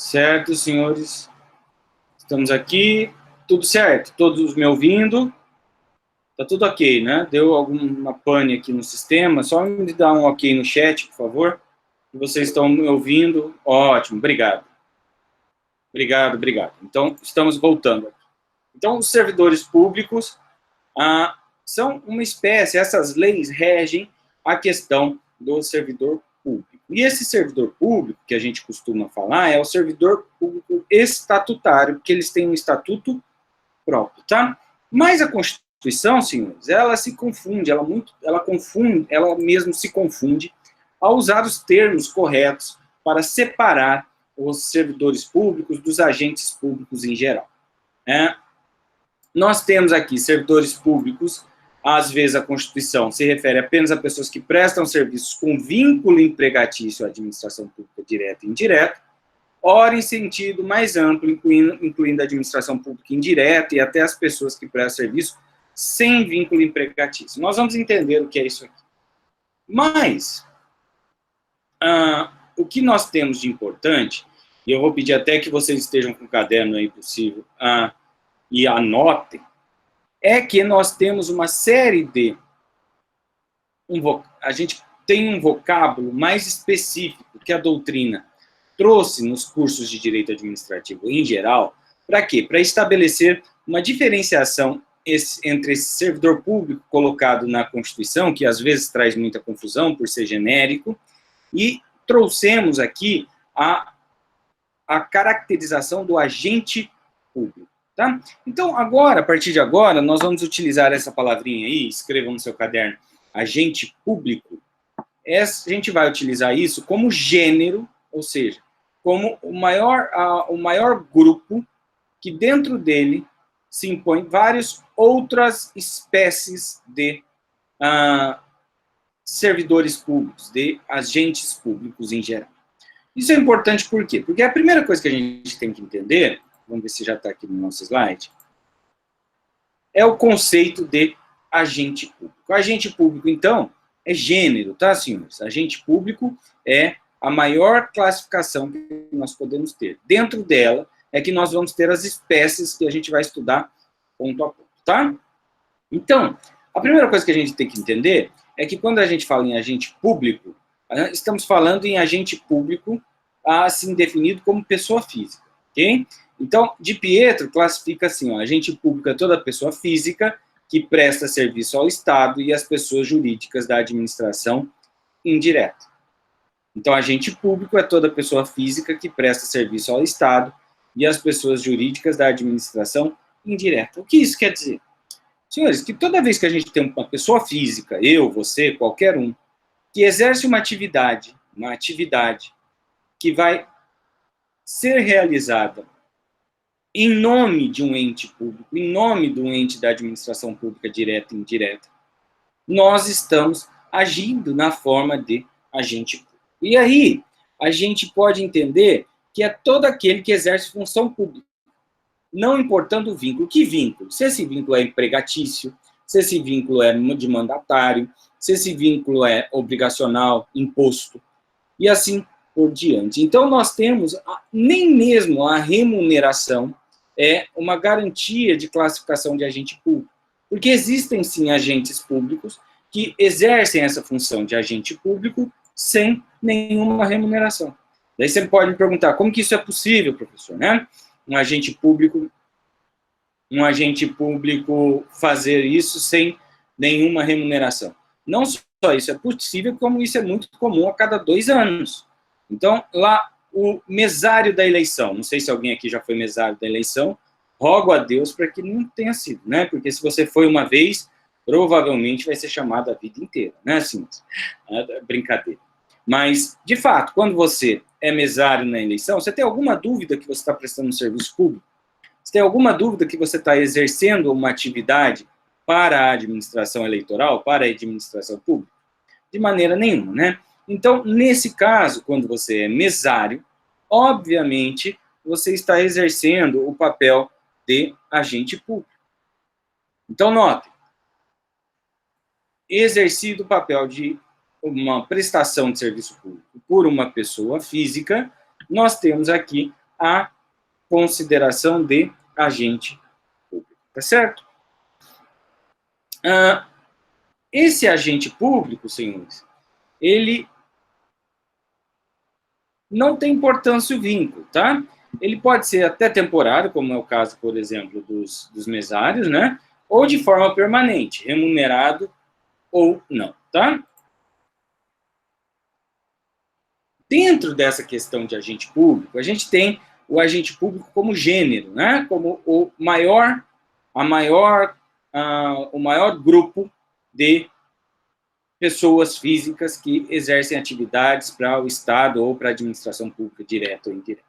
Certo, senhores? Estamos aqui. Tudo certo? Todos me ouvindo? Tá tudo ok, né? Deu alguma pane aqui no sistema? Só me dá um ok no chat, por favor. Vocês estão me ouvindo? Ótimo, obrigado. Obrigado. Então, estamos voltando. Então, os servidores públicos são uma espécie, essas leis regem a questão do servidor público. E esse servidor público, que a gente costuma falar, é o servidor público estatutário, porque eles têm um estatuto próprio, tá? Mas a Constituição, senhores, ela se confunde, ela mesmo se confunde ao usar os termos corretos para separar os servidores públicos dos agentes públicos em geral. Nós temos aqui servidores públicos, às vezes a Constituição se refere apenas a pessoas que prestam serviços com vínculo empregatício à administração pública direta e indireta, ora em sentido mais amplo, incluindo a administração pública indireta e até as pessoas que prestam serviço sem vínculo empregatício. Nós vamos entender o que é isso aqui. Mas, o que nós temos de importante, e eu vou pedir até que vocês estejam com o caderno aí possível, e anotem, é que nós temos uma série de... a gente tem um vocábulo mais específico que a doutrina trouxe nos cursos de direito administrativo em geral. Para quê? Para estabelecer uma diferenciação entre esse servidor público colocado na Constituição, que às vezes traz muita confusão por ser genérico, e trouxemos aqui a caracterização do agente público. Tá? Então, agora, a partir de agora, nós vamos utilizar essa palavrinha aí, escrevam no seu caderno, agente público. A gente vai utilizar isso como gênero, ou seja, como o maior grupo que dentro dele se impõe várias outras espécies de servidores públicos, de agentes públicos em geral. Isso é importante por quê? Porque a primeira coisa que a gente tem que entender, vamos ver se já está aqui no nosso slide, é o conceito de agente público. O agente público, então, é gênero, tá, senhores? Agente público é a maior classificação que nós podemos ter. Dentro dela é que nós vamos ter as espécies que a gente vai estudar ponto a ponto, tá? Então, a primeira coisa que a gente tem que entender é que quando a gente fala em agente público, estamos falando em agente público assim definido como pessoa física, ok? Então, de Pietro classifica assim, ó, agente público é toda pessoa física que presta serviço ao Estado e às pessoas jurídicas da administração indireta. Então, agente público é toda pessoa física que presta serviço ao Estado e às pessoas jurídicas da administração indireta. O que isso quer dizer? Senhores, que toda vez que a gente tem uma pessoa física, eu, você, qualquer um, que exerce uma atividade que vai ser realizada em nome de um ente público, em nome de um ente da administração pública direta e indireta, nós estamos agindo na forma de agente público. E aí, a gente pode entender que é todo aquele que exerce função pública, não importando o vínculo. Que vínculo? Se esse vínculo é empregatício, se esse vínculo é de mandatário, se esse vínculo é obrigacional, imposto, e assim por diante. Então, nós temos, nem mesmo a remuneração é uma garantia de classificação de agente público, porque existem, sim, agentes públicos que exercem essa função de agente público sem nenhuma remuneração. Daí você pode me perguntar, como que isso é possível, professor, né? Um agente público fazer isso sem nenhuma remuneração. Não só isso é possível, como isso é muito comum a cada 2 anos. Então, lá, o mesário da eleição, não sei se alguém aqui já foi mesário da eleição, rogo a Deus para que não tenha sido, né? Porque se você foi uma vez, provavelmente vai ser chamado a vida inteira, né, assim, brincadeira. Mas, de fato, quando você é mesário na eleição, você tem alguma dúvida que você está prestando um serviço público? Você tem alguma dúvida que você está exercendo uma atividade para a administração eleitoral, para a administração pública? De maneira nenhuma, né? Então, nesse caso, quando você é mesário, obviamente, você está exercendo o papel de agente público. Então, notem, exercido o papel de uma prestação de serviço público por uma pessoa física, nós temos aqui a consideração de agente público, tá certo? Esse agente público, senhores, ele não tem importância o vínculo, tá? Ele pode ser até temporário, como é o caso, por exemplo, dos mesários, né? Ou de forma permanente, remunerado ou não, tá? Dentro dessa questão de agente público, a gente tem o agente público como gênero, né? Como o maior grupo de pessoas físicas que exercem atividades para o Estado ou para a administração pública, direta ou indireta.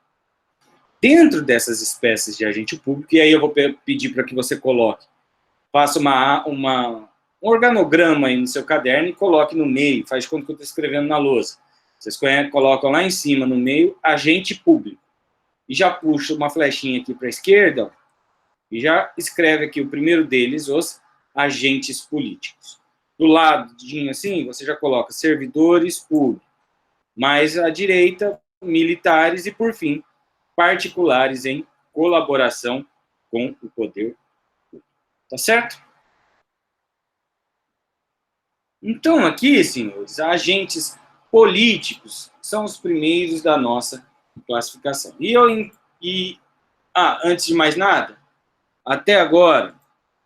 Dentro dessas espécies de agente público, e aí eu vou pedir para que você coloque, faça um organograma aí no seu caderno e coloque no meio, faz de conta que eu estou escrevendo na lousa. Vocês colocam lá em cima, no meio, agente público. E já puxa uma flechinha aqui para a esquerda, ó, e já escreve aqui o primeiro deles, os agentes políticos. Do ladinho assim, você já coloca servidores públicos. Mais à direita, militares e, por fim, particulares em colaboração com o poder público. Tá certo? Então, aqui, senhores, agentes políticos são os primeiros da nossa classificação. Antes de mais nada, até agora,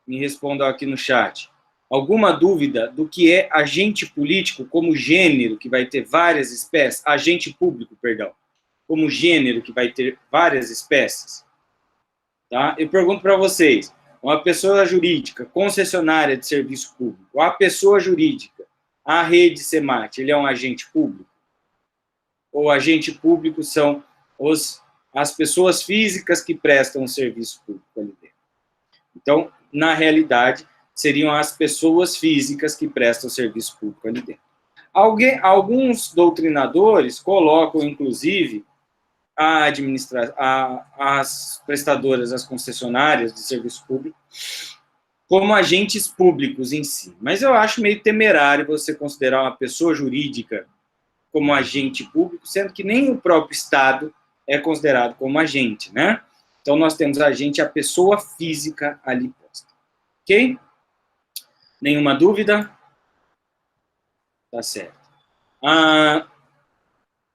me respondam aqui no chat, alguma dúvida do que é agente político como gênero, que vai ter várias espécies? Agente público, perdão, como gênero, que vai ter várias espécies? Tá? Eu pergunto para vocês, uma pessoa jurídica, concessionária de serviço público, a pessoa jurídica, a rede SEMAT, ele é um agente público? Ou agente público são as pessoas físicas que prestam o serviço público ali dentro? Então, na realidade, seriam as pessoas físicas que prestam o serviço público ali dentro. Alguns doutrinadores colocam, inclusive, as prestadoras, as concessionárias de serviço público, como agentes públicos em si. Mas eu acho meio temerário você considerar uma pessoa jurídica como agente público, sendo que nem o próprio Estado é considerado como agente, né? Então, nós temos agente, a pessoa física ali posta. Ok? Nenhuma dúvida? Tá certo.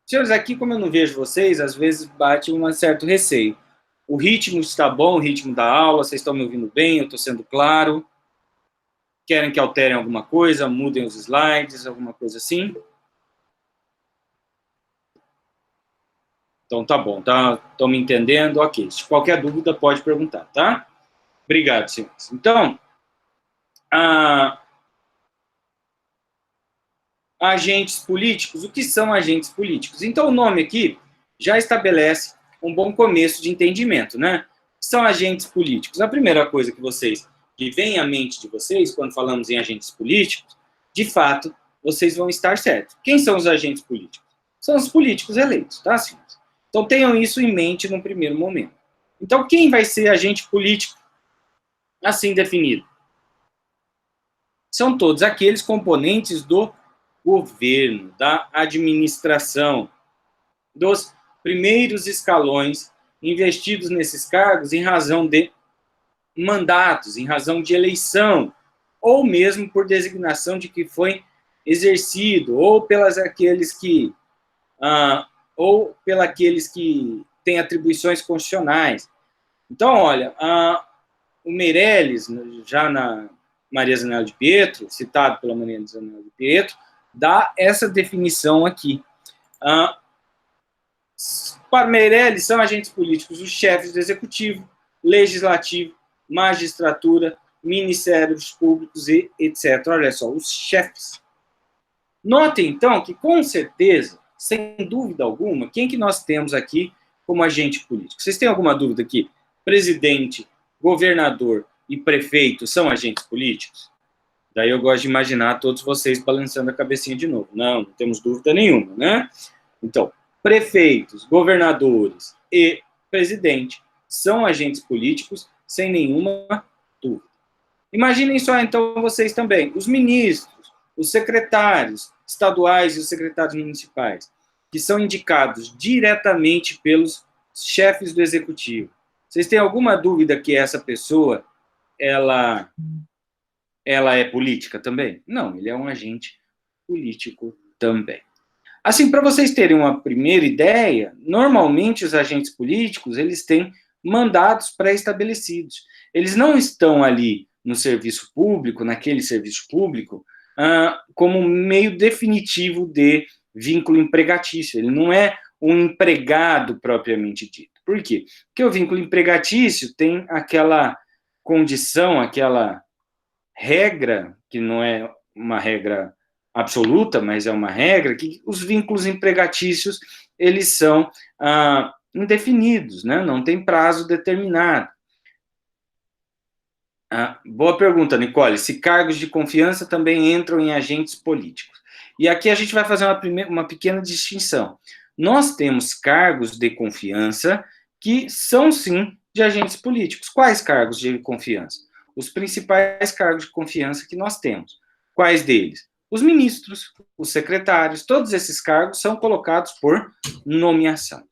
Senhores, aqui, como eu não vejo vocês, às vezes bate um certo receio. O ritmo está bom, o ritmo da aula, vocês estão me ouvindo bem, eu estou sendo claro? Querem que alterem alguma coisa, mudem os slides, alguma coisa assim? Então, tá bom, estão me entendendo? Ok, se qualquer dúvida, pode perguntar, tá? Obrigado, senhores. Então, agentes políticos, o que são agentes políticos? Então, o nome aqui já estabelece um bom começo de entendimento, né? São agentes políticos. A primeira coisa que vem à mente de vocês, quando falamos em agentes políticos, de fato, vocês vão estar certos. Quem são os agentes políticos? São os políticos eleitos, tá, senhores? Então, tenham isso em mente no primeiro momento. Então, quem vai ser agente político assim definido? São todos aqueles componentes do governo, da administração, dos primeiros escalões investidos nesses cargos em razão de mandatos, em razão de eleição, ou mesmo por designação de que foi exercido, ou pelos aqueles que têm atribuições constitucionais. Então, olha, o Meirelles, já na Maria Zanella de Pietro, citado pela Maria Zanella de Pietro, dá essa definição aqui. Para Meirelles, são agentes políticos os chefes do executivo, legislativo, magistratura, ministérios públicos e etc. Olha só, os chefes. Notem, então, que com certeza, sem dúvida alguma, quem que nós temos aqui como agente político? Vocês têm alguma dúvida aqui? Presidente, governador e prefeito são agentes políticos? Daí eu gosto de imaginar todos vocês balançando a cabecinha de novo. Não temos dúvida nenhuma, né? Então, prefeitos, governadores e presidente são agentes políticos sem nenhuma dúvida. Imaginem só, então, vocês também, os ministros, os secretários estaduais e os secretários municipais, que são indicados diretamente pelos chefes do executivo. Vocês têm alguma dúvida que essa pessoa, ela é política também? Não, ele é um agente político também. Assim, para vocês terem uma primeira ideia, normalmente os agentes políticos, eles têm mandatos pré-estabelecidos. Eles não estão ali no serviço público, naquele serviço público, como meio definitivo de vínculo empregatício. Ele não é um empregado propriamente dito. Por quê? Porque o vínculo empregatício tem aquela condição, aquela regra, que não é uma regra absoluta, mas é uma regra, que os vínculos empregatícios, eles são indefinidos, né? Não tem prazo determinado. Boa pergunta, Nicole. Se cargos de confiança também entram em agentes políticos. E aqui a gente vai fazer uma pequena distinção. Nós temos cargos de confiança que são, sim, de agentes políticos. Quais cargos de confiança? Os principais cargos de confiança que nós temos. Quais deles? Os ministros, os secretários, todos esses cargos são colocados por nomeação.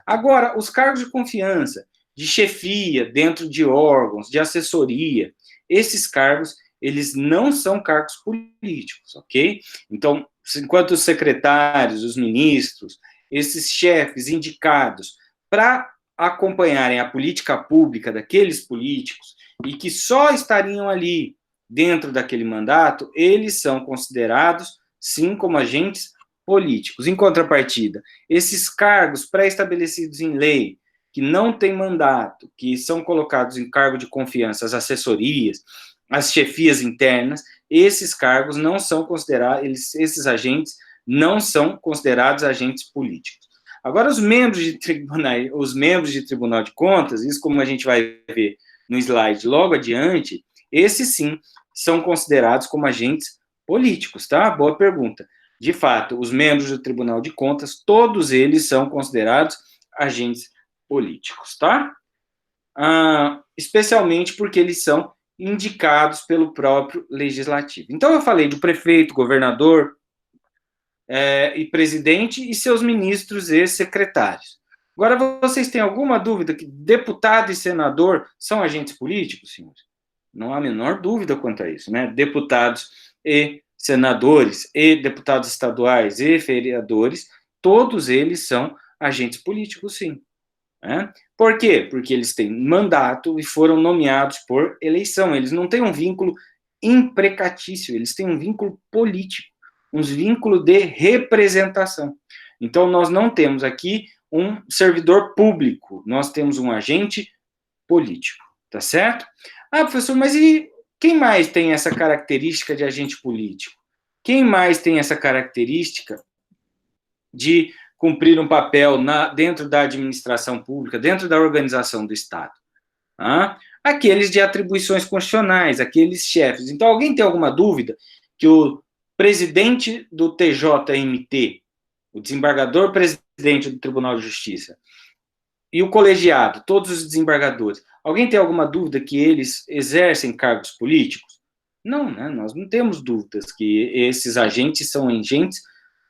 Agora, os cargos de confiança, de chefia, dentro de órgãos, de assessoria, esses cargos, eles não são cargos políticos, ok? Então, enquanto os secretários, os ministros, esses chefes indicados para acompanharem a política pública daqueles políticos e que só estariam ali dentro daquele mandato, eles são considerados, sim, como agentes políticos. Em contrapartida, esses cargos pré-estabelecidos em lei, que não têm mandato, que são colocados em cargo de confiança, as assessorias, as chefias internas, esses cargos não são considerados, esses agentes não são considerados agentes políticos. Agora, os membros de Tribunal de Contas, isso como a gente vai ver no slide logo adiante, esses sim são considerados como agentes políticos, tá? Boa pergunta. De fato, os membros do Tribunal de Contas, todos eles são considerados agentes políticos, tá? Especialmente porque eles são indicados pelo próprio legislativo. Então, eu falei do prefeito, governador e presidente e seus ministros e secretários. Agora, vocês têm alguma dúvida que deputado e senador são agentes políticos, senhores? Não há a menor dúvida quanto a isso, né? Deputados e senadores, e deputados estaduais e vereadores, todos eles são agentes políticos, sim. Né? Por quê? Porque eles têm mandato e foram nomeados por eleição. Eles não têm um vínculo imprecatício, eles têm um vínculo político, um vínculo de representação. Então, nós não temos aqui um servidor público, nós temos um agente político, tá certo? Professor, mas e quem mais tem essa característica de agente político? Quem mais tem essa característica de cumprir um papel dentro da administração pública, dentro da organização do Estado? Aqueles de atribuições constitucionais, aqueles chefes. Então, alguém tem alguma dúvida que o presidente do TJMT, o desembargador presidente do Tribunal de Justiça, e o colegiado, todos os desembargadores, alguém tem alguma dúvida que eles exercem cargos políticos? Não, né? Nós não temos dúvidas que esses agentes são agentes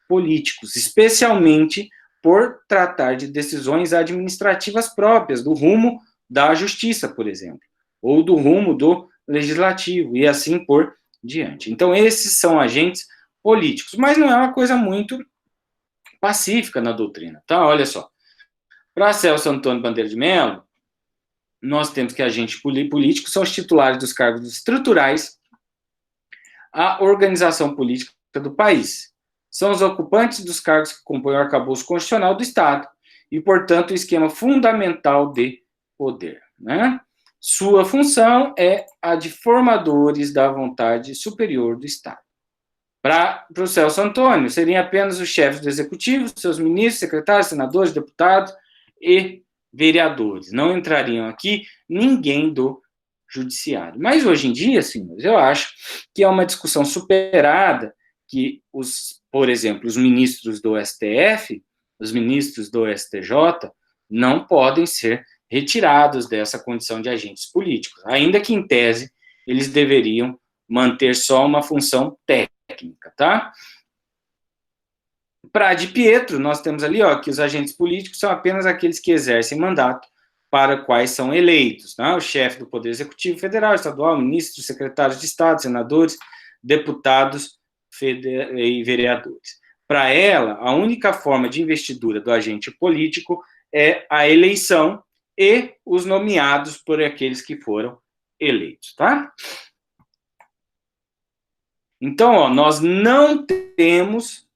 políticos, especialmente por tratar de decisões administrativas próprias, do rumo da justiça, por exemplo, ou do rumo do legislativo, e assim por diante. Então, esses são agentes políticos, mas não é uma coisa muito pacífica na doutrina, tá? Olha só. Para Celso Antônio Bandeira de Mello, nós temos que agentes políticos são os titulares dos cargos estruturais à organização política do país. São os ocupantes dos cargos que compõem o arcabouço constitucional do Estado e, portanto, o esquema fundamental de poder, né? Sua função é a de formadores da vontade superior do Estado. Para o Celso Antônio, seriam apenas os chefes do executivo, seus ministros, secretários, senadores, deputados e vereadores. Não entrariam aqui ninguém do judiciário. Mas hoje em dia, senhores, eu acho que é uma discussão superada que por exemplo, os ministros do STF, os ministros do STJ, não podem ser retirados dessa condição de agentes políticos, ainda que, em tese, eles deveriam manter só uma função técnica, tá? Para Di Pietro, nós temos ali ó, que os agentes políticos são apenas aqueles que exercem mandato para quais são eleitos, né? O chefe do Poder Executivo Federal, estadual, ministros, secretários de Estado, senadores, deputados e vereadores. Para ela, a única forma de investidura do agente político é a eleição e os nomeados por aqueles que foram eleitos, tá? Então, ó, nós não temos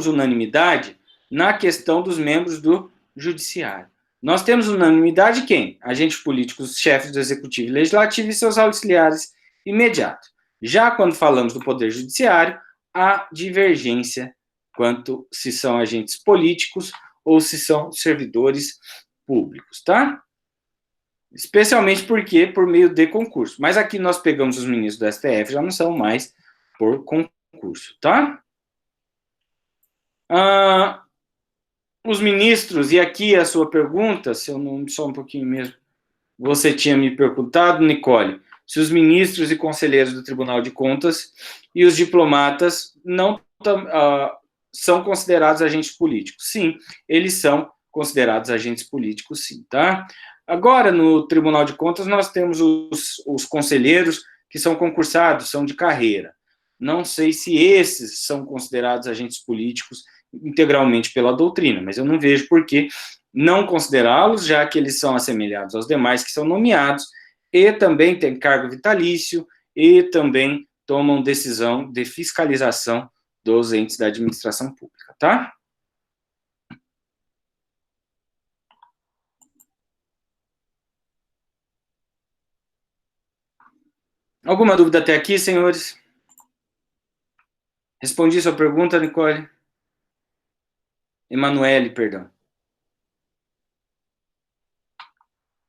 unanimidade na questão dos membros do judiciário. Nós temos unanimidade quem? Agentes políticos, chefes do executivo e legislativo e seus auxiliares imediatos. Já quando falamos do poder judiciário, há divergência quanto se são agentes políticos ou se são servidores públicos, tá? Especialmente porque por meio de concurso. Mas aqui nós pegamos os ministros do STF, já não são mais por concurso, tá? Os ministros, e aqui a sua pergunta, se eu não, só um pouquinho mesmo, você tinha me perguntado, Nicole, se os ministros e conselheiros do Tribunal de Contas e os diplomatas não são considerados agentes políticos. Sim, eles são considerados agentes políticos, sim, tá? Agora, no Tribunal de Contas, nós temos os conselheiros que são concursados, são de carreira. Não sei se esses são considerados agentes políticos integralmente pela doutrina, mas eu não vejo por que não considerá-los, já que eles são assemelhados aos demais que são nomeados, e também têm cargo vitalício, e também tomam decisão de fiscalização dos entes da administração pública, tá? Alguma dúvida até aqui, senhores? Respondi sua pergunta, Nicole? Emanuele, perdão.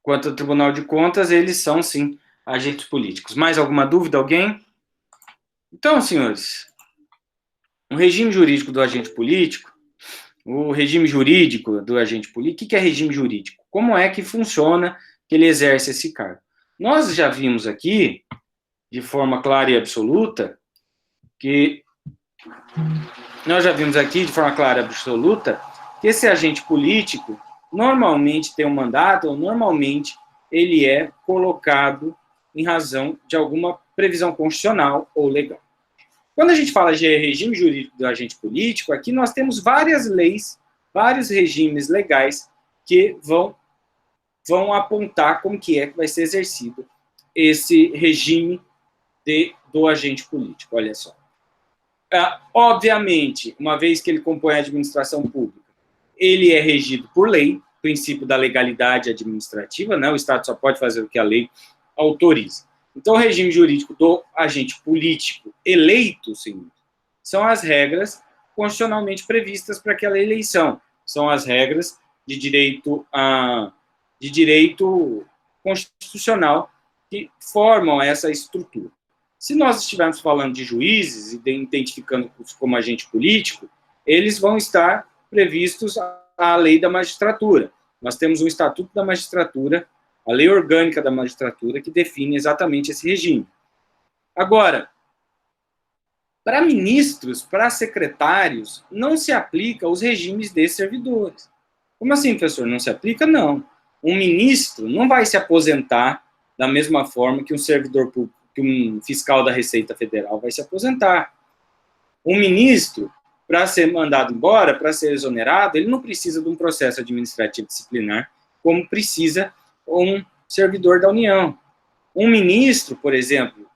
Quanto ao Tribunal de Contas, eles são, sim, agentes políticos. Mais alguma dúvida, alguém? Então, senhores, o regime jurídico do agente político, o regime jurídico do agente político, o que é regime jurídico? Como é que funciona que ele exerce esse cargo? Nós já vimos aqui, de forma clara e absoluta, que esse agente político normalmente tem um mandato, ou normalmente ele é colocado em razão de alguma previsão constitucional ou legal. Quando a gente fala de regime jurídico do agente político, aqui nós temos várias leis, vários regimes legais que vão apontar como que vai ser exercido esse regime do agente político. Olha só. Obviamente, uma vez que ele compõe a administração pública, ele é regido por lei, princípio da legalidade administrativa, né? O Estado só pode fazer o que a lei autoriza. Então, o regime jurídico do agente político eleito, sim, são as regras constitucionalmente previstas para aquela eleição. São as regras de direito constitucional que formam essa estrutura. Se nós estivermos falando de juízes e identificando-os como agente político, eles vão estar previstos à lei da magistratura. Nós temos um Estatuto da Magistratura, a Lei Orgânica da Magistratura, que define exatamente esse regime. Agora, para ministros, para secretários, não se aplica os regimes de servidores. Como assim, professor? Não se aplica? Não. Um ministro não vai se aposentar da mesma forma que um servidor público, que um fiscal da Receita Federal vai se aposentar. Um ministro, para ser mandado embora, para ser exonerado, ele não precisa de um processo administrativo disciplinar, como precisa um servidor da União. Um ministro, por exemplo,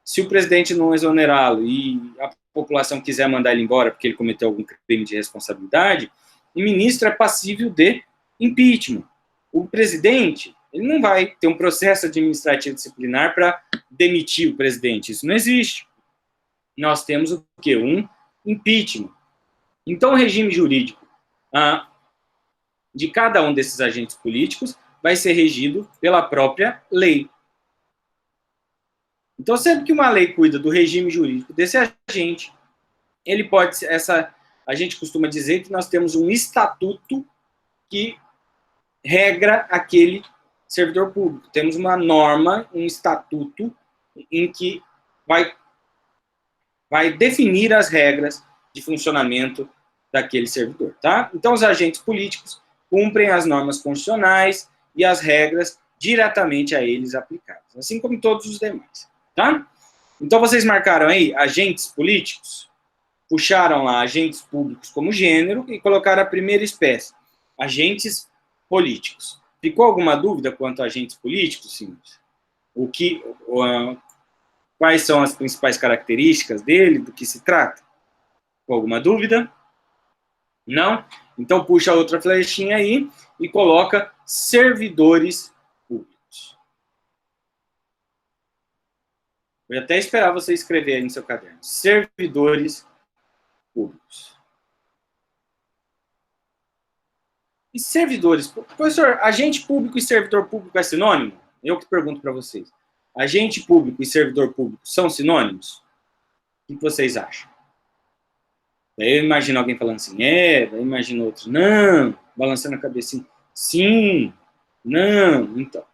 se o presidente não exonerá-lo e a população quiser mandar ele embora porque ele cometeu algum crime de responsabilidade, o ministro é passível de impeachment. O presidente, ele não vai ter um processo administrativo disciplinar para demitir o presidente. Isso não existe. Nós temos o quê? Um impeachment. Então, o regime jurídico de cada um desses agentes políticos vai ser regido pela própria lei. Então, sempre que uma lei cuida do regime jurídico desse agente, ele pode ser, a gente costuma dizer que nós temos um estatuto que regra aquele servidor público. Temos uma norma, um estatuto, em que vai vai definir as regras de funcionamento daquele servidor, tá? Então, os agentes políticos cumprem as normas constitucionais e as regras diretamente a eles aplicadas, assim como todos os demais, tá? Então, vocês marcaram aí agentes políticos, puxaram lá agentes públicos como gênero e colocaram a primeira espécie, agentes políticos. Ficou alguma dúvida quanto a agentes políticos, senhores? Quais são as principais características dele, do que se trata? Com alguma dúvida? Não? Então, puxa outra flechinha aí e coloca servidores públicos. Eu até esperar você escrever aí no seu caderno. Servidores públicos. E servidores públicos? Professor, agente público e servidor público é sinônimo? Eu que pergunto para vocês. Agente público e servidor público são sinônimos? O que vocês acham? Daí eu imagino alguém falando assim, daí eu imagino outros, não, balançando a cabeça assim, sim, não, então.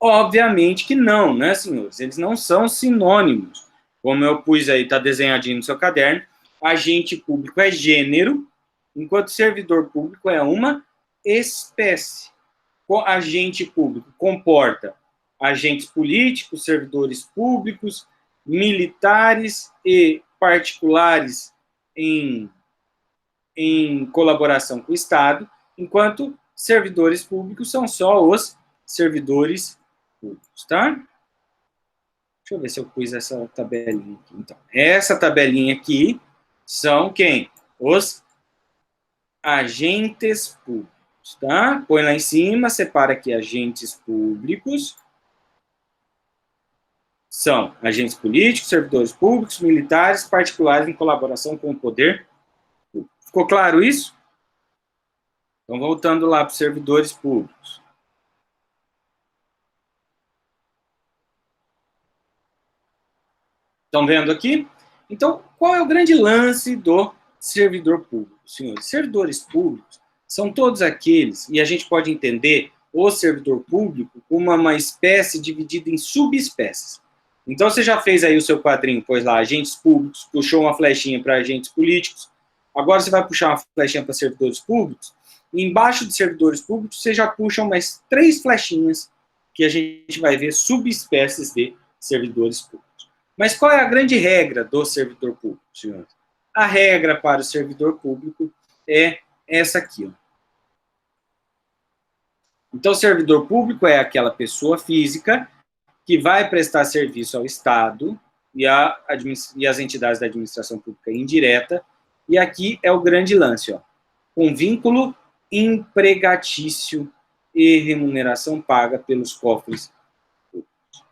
Obviamente que não, né, senhores? Eles não são sinônimos. Como eu pus aí, está desenhadinho no seu caderno, agente público é gênero, enquanto servidor público é uma espécie. Agente público comporta agentes políticos, servidores públicos, militares e particulares em colaboração com o Estado, enquanto servidores públicos são só os servidores públicos, tá? Deixa eu ver se eu pus essa tabelinha aqui. Então, essa tabelinha aqui são quem? Os agentes públicos, tá? Põe lá em cima, separa aqui agentes públicos. São agentes políticos, servidores públicos, militares, particulares em colaboração com o poder público. Ficou claro isso? Então, voltando lá para os servidores públicos. Estão vendo aqui? Então, qual é o grande lance do servidor público, senhores? Servidores públicos são todos aqueles, e a gente pode entender o servidor público como uma espécie dividida em subespécies. Então, você já fez aí o seu quadrinho, pôs lá, agentes públicos, puxou uma flechinha para agentes políticos, agora você vai puxar uma flechinha para servidores públicos, e embaixo de servidores públicos, você já puxa umas 3 flechinhas, que a gente vai ver subespécies de servidores públicos. Mas qual é a grande regra do servidor público, senhores? A regra para o servidor público é essa aqui, ó. Então, o servidor público é aquela pessoa física que vai prestar serviço ao Estado e as entidades da administração pública indireta. E aqui é o grande lance, ó, com vínculo empregatício e remuneração paga pelos cofres públicos.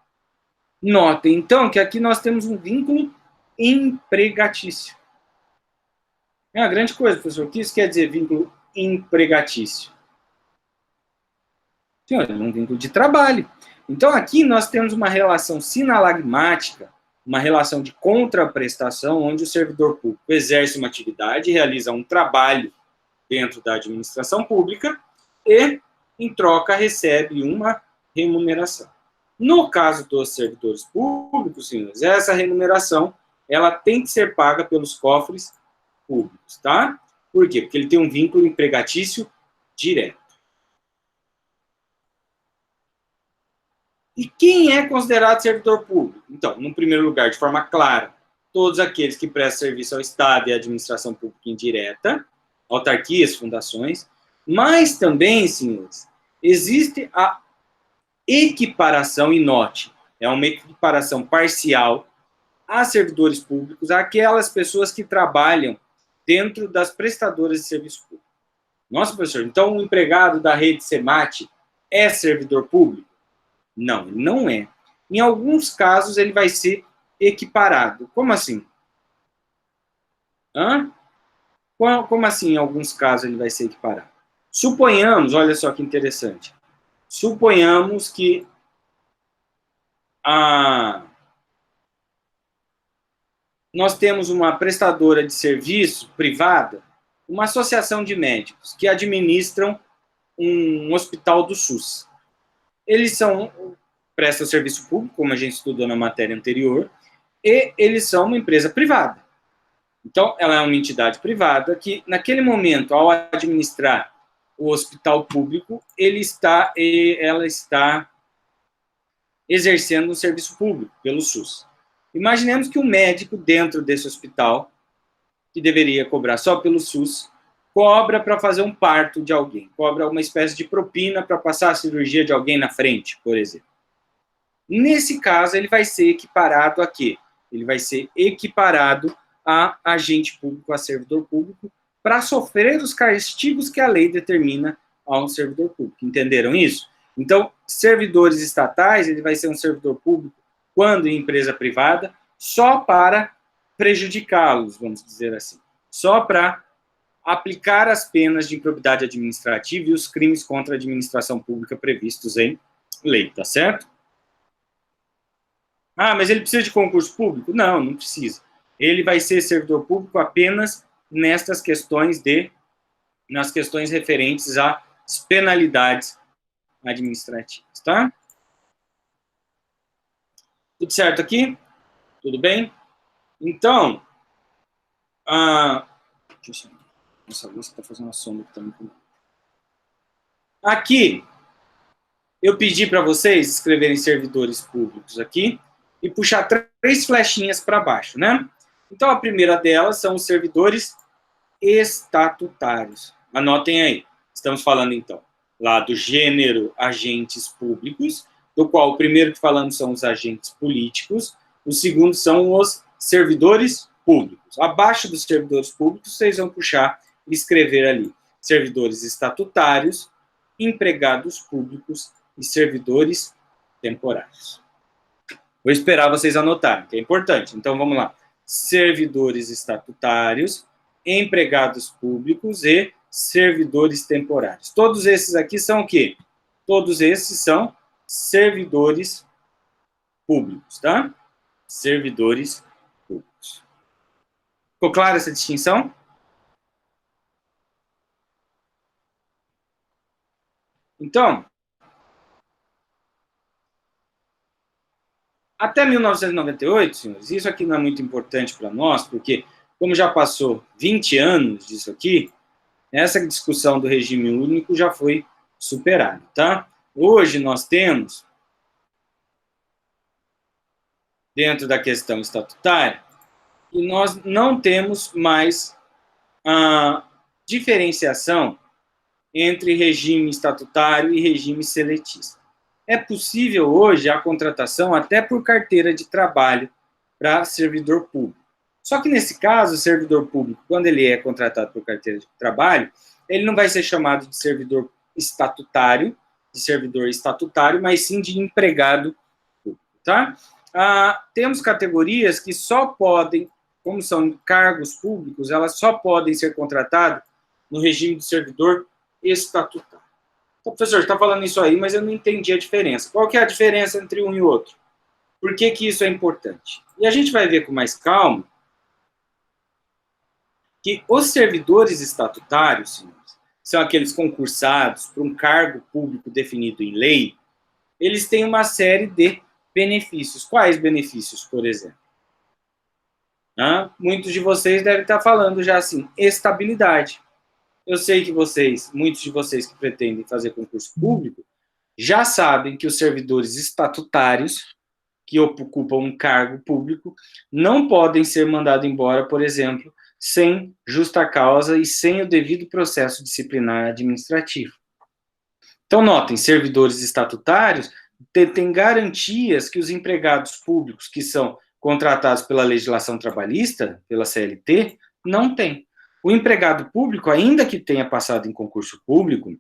Notem, então, que aqui nós temos um vínculo empregatício. É uma grande coisa, professor. O que isso quer dizer, vínculo empregatício? É um vínculo de trabalho. Então, aqui nós temos uma relação sinalagmática, uma relação de contraprestação, onde o servidor público exerce uma atividade, realiza um trabalho dentro da administração pública e, em troca, recebe uma remuneração. No caso dos servidores públicos, senhores, essa remuneração ela tem que ser paga pelos cofres públicos, tá? Por quê? Porque ele tem um vínculo empregatício direto. E quem é considerado servidor público? Então, no primeiro lugar, de forma clara, todos aqueles que prestam serviço ao Estado e à administração pública indireta, autarquias, fundações, mas também, senhores, existe a equiparação, e note, é uma equiparação parcial a servidores públicos, aquelas pessoas que trabalham dentro das prestadoras de serviço público. Nossa, professor, então o empregado da rede SEMAT é servidor público? Não, ele não é. Em alguns casos, ele vai ser equiparado. Como assim? Como assim, em alguns casos, ele vai ser equiparado? Suponhamos, olha só que interessante, suponhamos que nós temos uma prestadora de serviço privada, uma associação de médicos que administram um hospital do SUS. Eles prestam serviço público, como a gente estudou na matéria anterior, e eles são uma empresa privada. Então, ela é uma entidade privada que, naquele momento, ao administrar o hospital público, ela está exercendo um serviço público pelo SUS. Imaginemos que um médico dentro desse hospital, que deveria cobrar só pelo SUS, cobra para fazer um parto de alguém, cobra uma espécie de propina para passar a cirurgia de alguém na frente, por exemplo. Nesse caso, ele vai ser equiparado a quê? Ele vai ser equiparado a agente público, a servidor público, para sofrer os castigos que a lei determina a um servidor público. Entenderam isso? Então, servidores estatais, ele vai ser um servidor público quando em empresa privada, só para prejudicá-los, vamos dizer assim. Só para aplicar as penas de improbidade administrativa e os crimes contra a administração pública previstos em lei, tá certo? Ah, mas ele precisa de concurso público? Não, não precisa. Ele vai ser servidor público apenas nas questões referentes às penalidades administrativas, tá? Tudo certo aqui? Tudo bem? Então, nossa luz está fazendo uma sombra também. Aqui, eu pedi para vocês escreverem servidores públicos aqui e puxar 3 flechinhas para baixo, né? Então, a primeira delas são os servidores estatutários. Anotem aí. Estamos falando, então, lá do gênero agentes públicos, do qual o primeiro que falamos são os agentes políticos, o segundo são os servidores públicos. Abaixo dos servidores públicos, vocês vão puxar e escrever ali servidores estatutários, empregados públicos e servidores temporários. Vou esperar vocês anotarem, que é importante. Então, vamos lá. Servidores estatutários, empregados públicos e servidores temporários. Todos esses aqui são o quê? Todos esses são servidores públicos, tá? Servidores públicos. Ficou clara essa distinção? Então, até 1998, senhores, isso aqui não é muito importante para nós, porque como já passou 20 anos disso aqui, essa discussão do regime único já foi superada, tá? Hoje nós temos, dentro da questão estatutária, que nós não temos mais a diferenciação entre regime estatutário e regime seletista. É possível hoje a contratação até por carteira de trabalho para servidor público. Só que nesse caso, o servidor público, quando ele é contratado por carteira de trabalho, ele não vai ser chamado de servidor estatutário, mas sim de empregado público, tá? Temos categorias que só podem, como são cargos públicos, elas só podem ser contratadas no regime de servidor estatutário. Então, professor, está falando isso aí, mas eu não entendi a diferença. Qual que é a diferença entre um e outro? Por que que isso é importante? E a gente vai ver com mais calma que os servidores estatutários, senhores, são aqueles concursados para um cargo público definido em lei, eles têm uma série de benefícios. Quais benefícios, por exemplo? Muitos de vocês devem estar falando já assim, estabilidade. Eu sei que muitos de vocês que pretendem fazer concurso público, já sabem que os servidores estatutários que ocupam um cargo público não podem ser mandados embora, por exemplo, sem justa causa e sem o devido processo disciplinar administrativo. Então, notem, servidores estatutários têm garantias que os empregados públicos que são contratados pela legislação trabalhista, pela CLT, não têm. O empregado público, ainda que tenha passado em concurso público,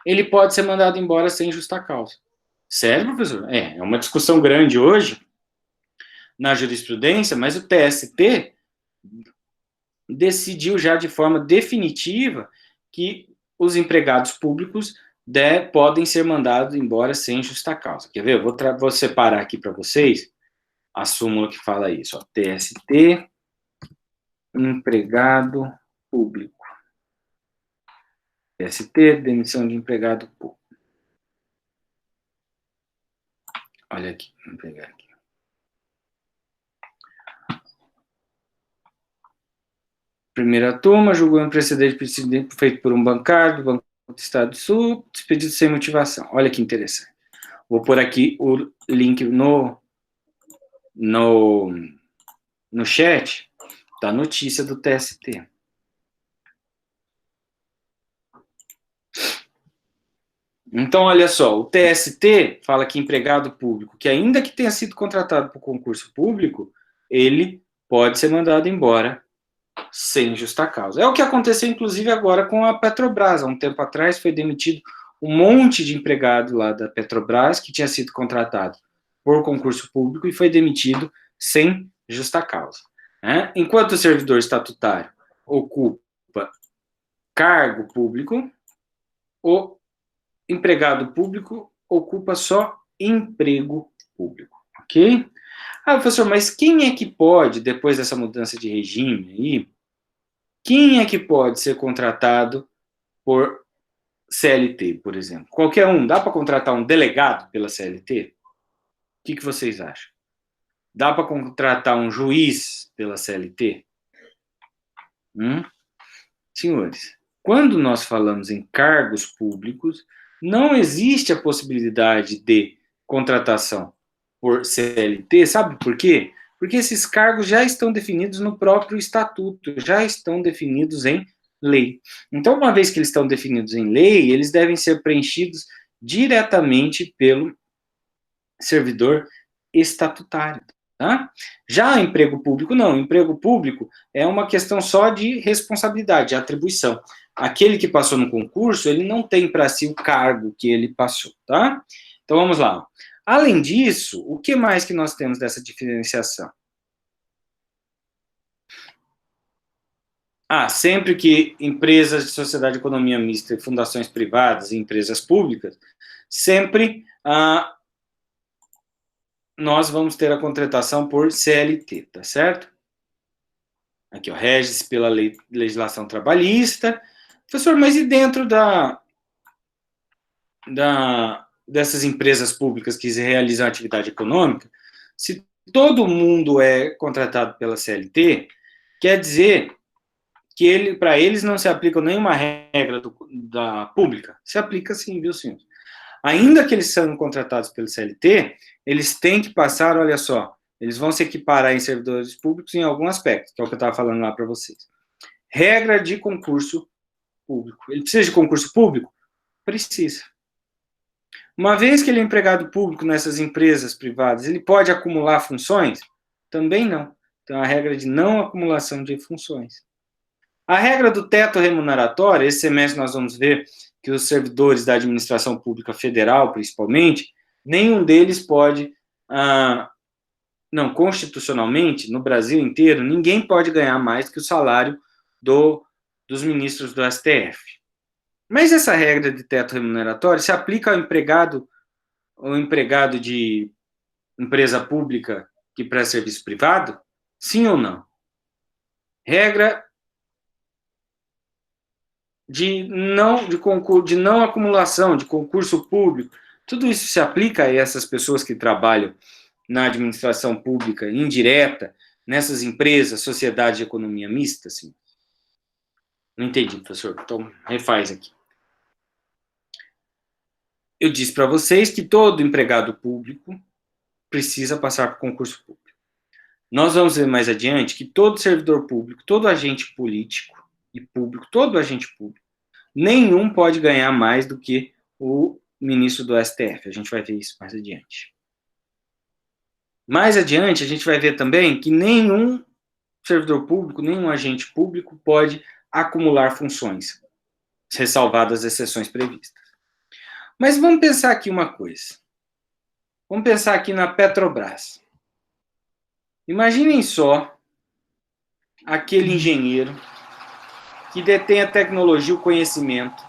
ele pode ser mandado embora sem justa causa. Sério, professor? É uma discussão grande hoje na jurisprudência, mas o TST decidiu já de forma definitiva que os empregados públicos podem ser mandados embora sem justa causa. Quer ver? Vou separar aqui para vocês a súmula que fala isso. TST, empregado público. TST, demissão de empregado público. Olha aqui, vou pegar aqui. Primeira turma, julgou um precedente feito por um bancário do Banco do Estado do Sul, despedido sem motivação. Olha que interessante. Vou pôr aqui o link no chat da notícia do TST. Então, olha só, o TST fala que empregado público, que ainda que tenha sido contratado por concurso público, ele pode ser mandado embora sem justa causa. É o que aconteceu, inclusive, agora com a Petrobras. Há um tempo atrás foi demitido um monte de empregado lá da Petrobras que tinha sido contratado por concurso público e foi demitido sem justa causa. Né? Enquanto o servidor estatutário ocupa cargo público, o empregado público ocupa só emprego público, ok? Ah, professor, mas quem é que pode, depois dessa mudança de regime aí, quem é que pode ser contratado por CLT, por exemplo? Qualquer um. Dá para contratar um delegado pela CLT? O que vocês acham? Dá para contratar um juiz pela CLT? Senhores, quando nós falamos em cargos públicos, não existe a possibilidade de contratação por CLT, sabe por quê? Porque esses cargos já estão definidos no próprio estatuto, já estão definidos em lei. Então, uma vez que eles estão definidos em lei, eles devem ser preenchidos diretamente pelo servidor estatutário. Tá? Já emprego público, não. Emprego público é uma questão só de responsabilidade, de atribuição. Aquele que passou no concurso, ele não tem para si o cargo que ele passou, tá? Então, vamos lá. Além disso, o que mais que nós temos dessa diferenciação? Sempre que empresas de sociedade de economia mista, fundações privadas e empresas públicas, sempre nós vamos ter a contratação por CLT, tá certo? Aqui, ó, rege-se pela legislação trabalhista. Professor, mas e dentro dessas empresas públicas que realizam atividade econômica, se todo mundo é contratado pela CLT, quer dizer que para eles não se aplica nenhuma regra da pública? Se aplica sim, viu, senhor? Ainda que eles sejam contratados pelo CLT, eles têm que passar, olha só, eles vão se equiparar em servidores públicos em algum aspecto, que é o que eu estava falando lá para vocês. Regra de concurso público. Ele precisa de concurso público? Precisa. Uma vez que ele é empregado público nessas empresas privadas, ele pode acumular funções? Também não. Então, a regra de não acumulação de funções. A regra do teto remuneratório, esse semestre nós vamos ver que os servidores da administração pública federal, principalmente, nenhum deles pode, constitucionalmente, no Brasil inteiro, ninguém pode ganhar mais que o salário dos ministros do STF. Mas essa regra de teto remuneratório se aplica ao empregado de empresa pública que presta serviço privado? Sim ou não? Regra de não acumulação, de concurso público. Tudo isso se aplica a essas pessoas que trabalham na administração pública indireta, nessas empresas, sociedade de economia mista, assim? Não entendi, professor. Então, refaz aqui. Eu disse para vocês que todo empregado público precisa passar por concurso público. Nós vamos ver mais adiante que todo servidor público, todo agente político e público, todo agente público, nenhum pode ganhar mais do que o ministro do STF. A gente vai ver isso mais adiante. Mais adiante, a gente vai ver também que nenhum servidor público, nenhum agente público pode acumular funções, ressalvadas as exceções previstas. Mas vamos pensar aqui uma coisa. Vamos pensar aqui na Petrobras. Imaginem só aquele engenheiro que detém a tecnologia, o conhecimento,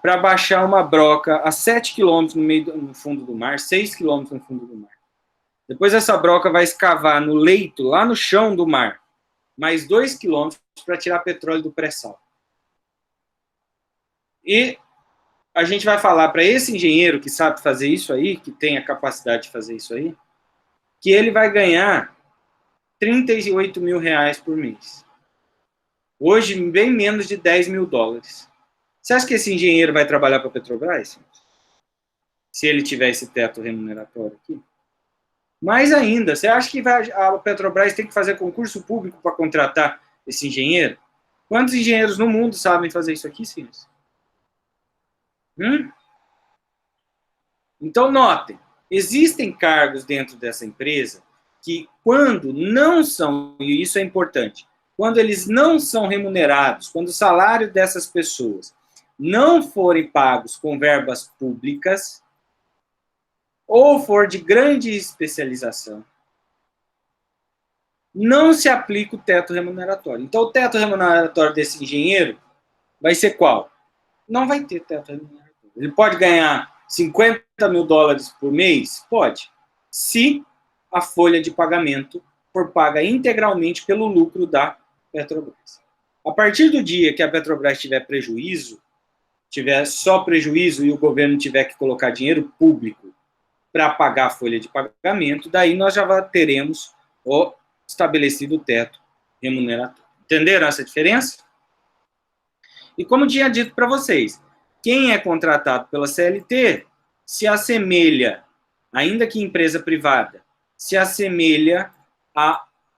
para baixar uma broca a 7 quilômetros no fundo do mar, 6 quilômetros no fundo do mar. Depois essa broca vai escavar no leito, lá no chão do mar, mais 2 quilômetros para tirar petróleo do pré-sal. E a gente vai falar para esse engenheiro que sabe fazer isso aí, que tem a capacidade de fazer isso aí, que ele vai ganhar R$38 mil por mês. Hoje, bem menos de 10 mil dólares. Você acha que esse engenheiro vai trabalhar para a Petrobras? Se ele tiver esse teto remuneratório aqui? Mais ainda, você acha que a Petrobras tem que fazer concurso público para contratar esse engenheiro? Quantos engenheiros no mundo sabem fazer isso aqui, senhores? Então, notem, existem cargos dentro dessa empresa que, quando não são, e isso é importante, quando eles não são remunerados, quando o salário dessas pessoas não forem pagos com verbas públicas, ou for de grande especialização, não se aplica o teto remuneratório. Então, o teto remuneratório desse engenheiro vai ser qual? Não vai ter teto remuneratório. Ele pode ganhar 50 mil dólares por mês? Pode. Se a folha de pagamento for paga integralmente pelo lucro da Petrobras. A partir do dia que a Petrobras tiver prejuízo, tiver só prejuízo e o governo tiver que colocar dinheiro público para pagar a folha de pagamento, daí nós já teremos o estabelecido o teto remuneratório. Entenderam essa diferença? E como tinha dito para vocês, quem é contratado pela CLT se assemelha, ainda que empresa privada, se assemelha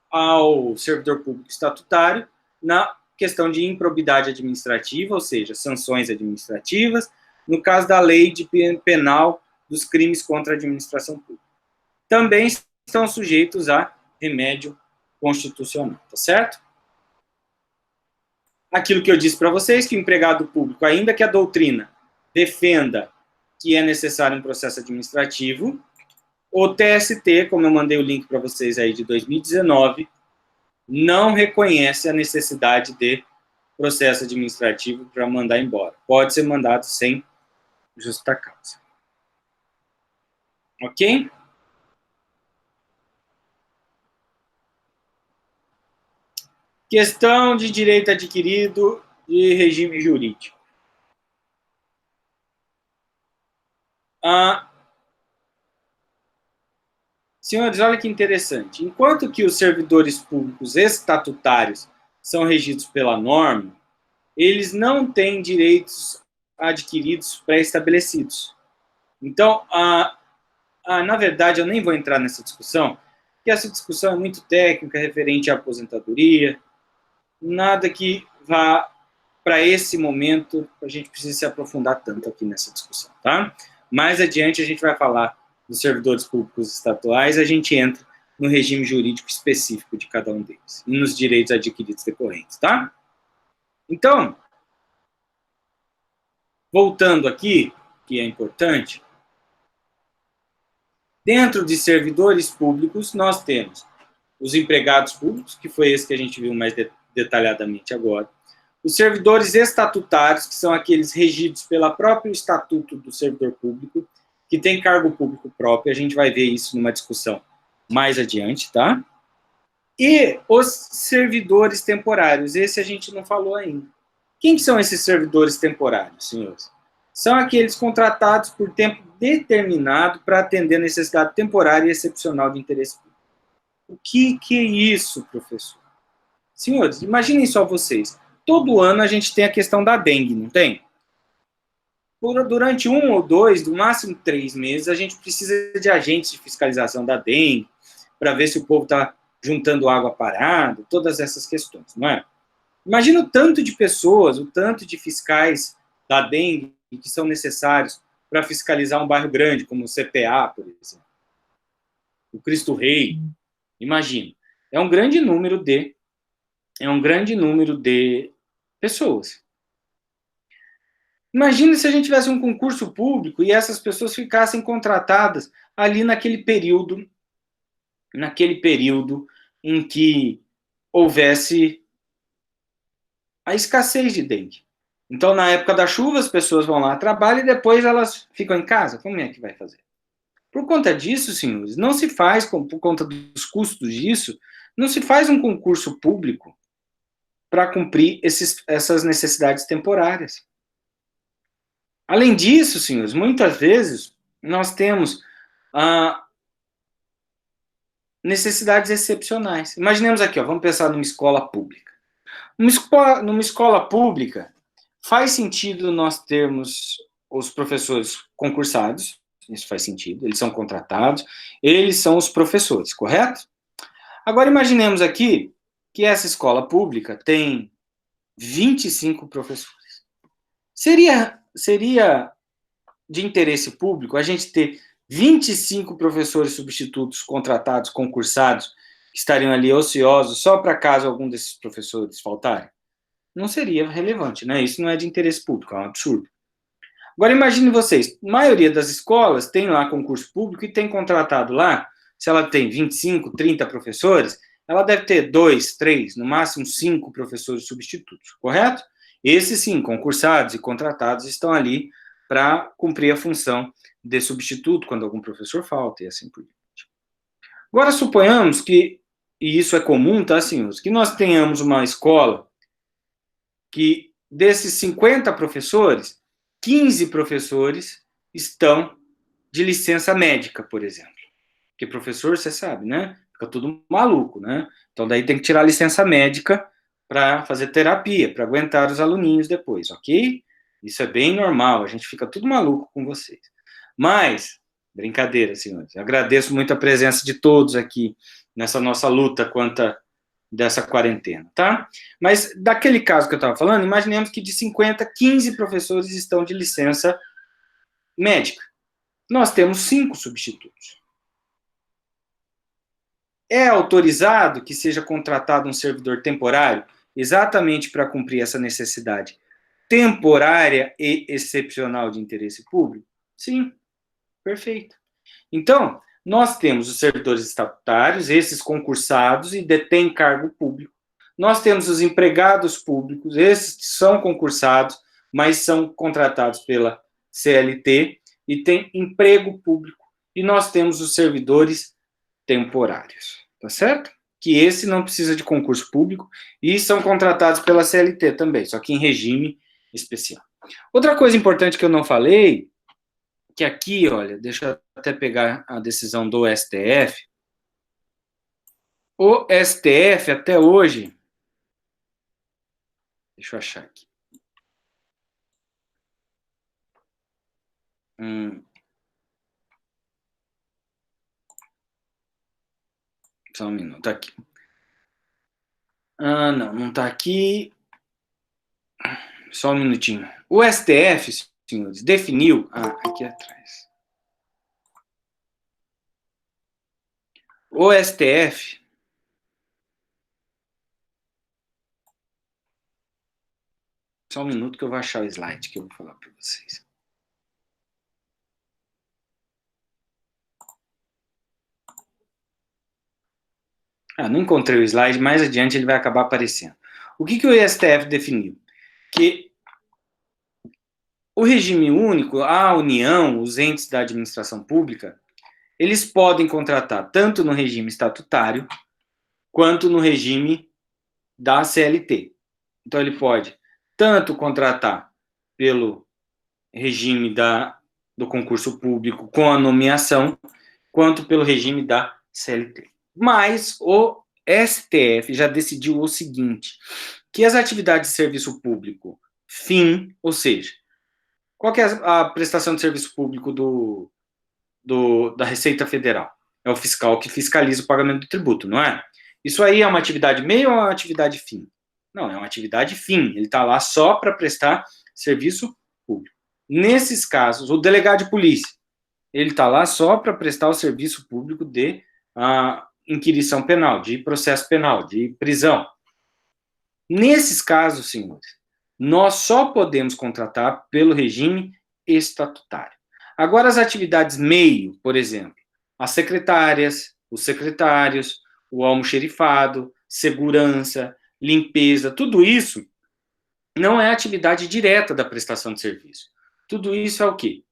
ao servidor público estatutário na questão de improbidade administrativa, ou seja, sanções administrativas, no caso da lei de penal dos crimes contra a administração pública. Também estão sujeitos a remédio constitucional, tá certo? Aquilo que eu disse para vocês, que o empregado público, ainda que a doutrina defenda que é necessário um processo administrativo, o TST, como eu mandei o link para vocês aí de 2019, não reconhece a necessidade de processo administrativo para mandar embora. Pode ser mandado sem justa causa. Ok? Questão de direito adquirido e regime jurídico. Senhores, olha que interessante. Enquanto que os servidores públicos estatutários são regidos pela norma, eles não têm direitos adquiridos pré-estabelecidos. Então, na verdade, eu nem vou entrar nessa discussão, porque essa discussão é muito técnica, referente à aposentadoria, nada que vá para esse momento, a gente precisa se aprofundar tanto aqui nessa discussão, tá? Mais adiante a gente vai falar dos servidores públicos estatuais, a gente entra no regime jurídico específico de cada um deles, e nos direitos adquiridos decorrentes, tá? Então, voltando aqui, que é importante, dentro de servidores públicos, nós temos os empregados públicos, que foi esse que a gente viu mais detalhadamente agora, os servidores estatutários, que são aqueles regidos pelo próprio estatuto do servidor público, que tem cargo público próprio, a gente vai ver isso numa discussão mais adiante, tá? E os servidores temporários, esse a gente não falou ainda. Quem que são esses servidores temporários, senhores? São aqueles contratados por tempo determinado para atender a necessidade temporária e excepcional de interesse público. O que é isso, professor? Senhores, imaginem só vocês. Todo ano a gente tem a questão da dengue, não tem? Durante 1 ou 2, no máximo 3 meses, a gente precisa de agentes de fiscalização da dengue, para ver se o povo está juntando água parada, todas essas questões, não é? Imagina o tanto de pessoas, o tanto de fiscais da dengue que são necessários para fiscalizar um bairro grande, como o CPA, por exemplo. O Cristo Rei, imagina. É um grande número de pessoas. Imagina se a gente tivesse um concurso público e essas pessoas ficassem contratadas ali naquele período em que houvesse a escassez de dengue. Então, na época da chuva, as pessoas vão lá, trabalham e depois elas ficam em casa. Como é que vai fazer? Por conta disso, senhores, não se faz, por conta dos custos disso, não se faz um concurso público para cumprir essas necessidades temporárias. Além disso, senhores, muitas vezes nós temos necessidades excepcionais. Imaginemos aqui, vamos pensar numa escola pública. Numa escola pública, faz sentido nós termos os professores concursados, isso faz sentido, eles são contratados, eles são os professores, correto? Agora imaginemos aqui que essa escola pública tem 25 professores. Seria de interesse público a gente ter 25 professores substitutos contratados, concursados, que estariam ali ociosos só para caso algum desses professores faltarem? Não seria relevante, né? Isso não é de interesse público, é um absurdo. Agora imagine vocês, a maioria das escolas tem lá concurso público e tem contratado lá, se ela tem 25, 30 professores, ela deve ter 2, 3, no máximo 5 professores substitutos, correto? Esses sim, concursados e contratados, estão ali para cumprir a função de substituto quando algum professor falta e assim por diante. Agora suponhamos que, e isso é comum, tá, senhores, que nós tenhamos uma escola que desses 50 professores, 15 professores estão de licença médica, por exemplo. Porque professor, você sabe, né? Fica tudo maluco, né? Então, daí tem que tirar a licença médica para fazer terapia, para aguentar os aluninhos depois, ok? Isso é bem normal, a gente fica tudo maluco com vocês. Mas, brincadeira, senhores, agradeço muito a presença de todos aqui nessa nossa luta quanto dessa quarentena, tá? Mas, daquele caso que eu estava falando, imaginemos que de 50, 15 professores estão de licença médica. Nós temos 5 substitutos. É autorizado que seja contratado um servidor temporário exatamente para cumprir essa necessidade temporária e excepcional de interesse público? Sim, perfeito. Então, nós temos os servidores estatutários, esses concursados e detêm cargo público. Nós temos os empregados públicos, esses são concursados, mas são contratados pela CLT e têm emprego público. E nós temos os servidores temporários, tá certo? Que esse não precisa de concurso público e são contratados pela CLT também, só que em regime especial. Outra coisa importante que eu não falei, que aqui, olha, deixa eu até pegar a decisão do STF. O STF, até hoje, deixa eu achar aqui. Só um minuto, tá aqui. Ah, não tá aqui. Só um minutinho. O STF, senhores, definiu... Ah, aqui atrás. O STF... Só um minuto que eu vou achar o slide que eu vou falar para vocês. Ah, não encontrei o slide, mais adiante ele vai acabar aparecendo. O que o STF definiu? Que o regime único, a União, os entes da administração pública, eles podem contratar tanto no regime estatutário quanto no regime da CLT. Então, ele pode tanto contratar pelo regime do concurso público com a nomeação, quanto pelo regime da CLT. Mas o STF já decidiu o seguinte, que as atividades de serviço público fim, ou seja, qual que é a prestação de serviço público da Receita Federal? É o fiscal que fiscaliza o pagamento do tributo, não é? Isso aí é uma atividade meio ou é uma atividade fim? Não, é uma atividade fim. Ele está lá só para prestar serviço público. Nesses casos, o delegado de polícia, ele está lá só para prestar o serviço público de inquirição penal, de processo penal, de prisão. Nesses casos, senhores, nós só podemos contratar pelo regime estatutário. Agora, as atividades meio, por exemplo, as secretárias, os secretários, o almoxerifado, segurança, limpeza, tudo isso não é atividade direta da prestação de serviço. Tudo isso é o quê?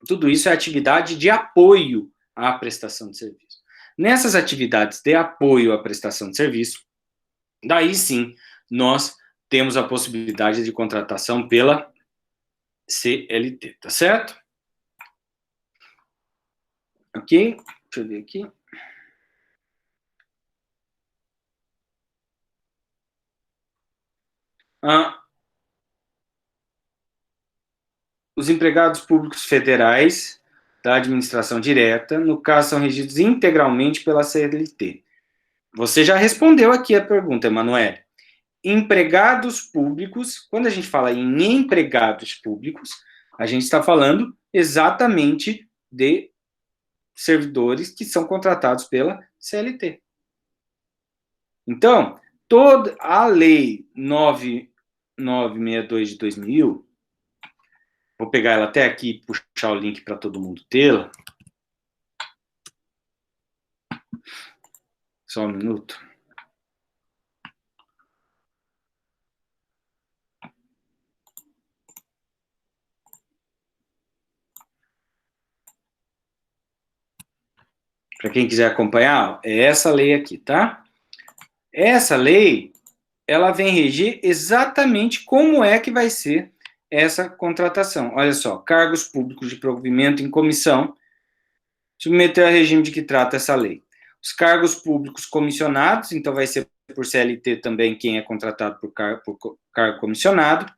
Tudo isso é atividade de apoio à prestação de serviço. Nessas atividades de apoio à prestação de serviço, daí sim, nós temos a possibilidade de contratação pela CLT, tá certo? Ok? Deixa eu ver aqui. Os empregados públicos federais da administração direta, no caso, são regidos integralmente pela CLT. Você já respondeu aqui a pergunta, Emanuele. Empregados públicos, quando a gente fala em empregados públicos, a gente está falando exatamente de servidores que são contratados pela CLT. Então, toda a lei 9962 de 2000, vou pegar ela até aqui e puxar o link para todo mundo tê-la. Só um minuto. Para quem quiser acompanhar, é essa lei aqui, tá? Essa lei, ela vem reger exatamente como é que vai ser essa contratação. Olha só, cargos públicos de provimento em comissão, submeter a regime de que trata essa lei. Os cargos públicos comissionados, então vai ser por CLT também quem é contratado por cargo comissionado.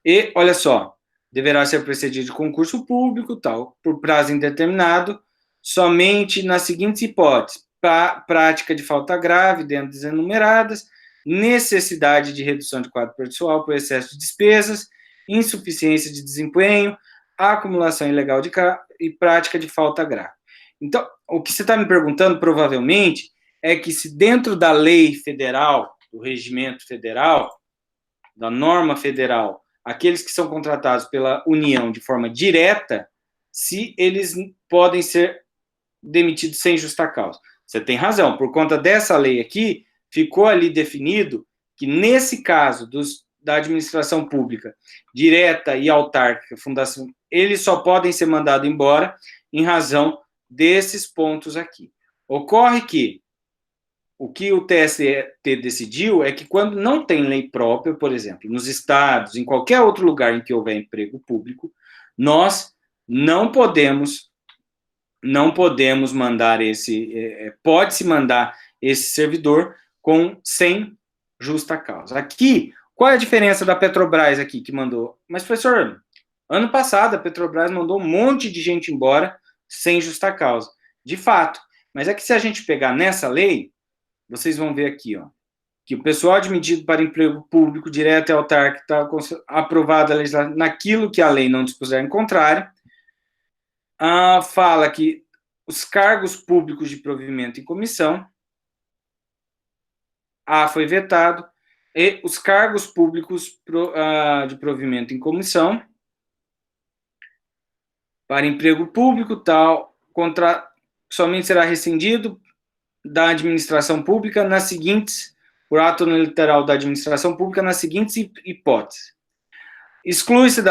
E, olha só, deverá ser precedido de concurso público, tal, por prazo indeterminado, somente nas seguintes hipóteses: prática de falta grave, dentro das enumeradas, necessidade de redução de quadro pessoal por excesso de despesas, insuficiência de desempenho, acumulação ilegal e prática de falta grave. Então, o que você está me perguntando, provavelmente, é que se dentro da lei federal, do regimento federal, da norma federal, aqueles que são contratados pela União de forma direta, se eles podem ser demitidos sem justa causa. Você tem razão, por conta dessa lei aqui, ficou ali definido que, nesse caso da administração pública, direta e autárquica, fundação, eles só podem ser mandados embora em razão desses pontos aqui. Ocorre que o que o TST decidiu é que quando não tem lei própria, por exemplo, nos estados, em qualquer outro lugar em que houver emprego público, nós não podemos mandar pode-se mandar esse servidor sem justa causa. Aqui, qual é a diferença da Petrobras aqui que mandou? Mas, professor, ano passado a Petrobras mandou um monte de gente embora sem justa causa. De fato. Mas é que se a gente pegar nessa lei, vocês vão ver aqui, ó, que o pessoal admitido para emprego público, direto e autárquico, está aprovado a legislação naquilo que a lei não dispuser em contrário, fala que os cargos públicos de provimento em comissão, foi vetado, e os cargos públicos de provimento em comissão, para emprego público, tal, somente será rescindido da administração pública nas seguintes, por ato literal da administração pública, nas seguintes hipóteses. Exclui-se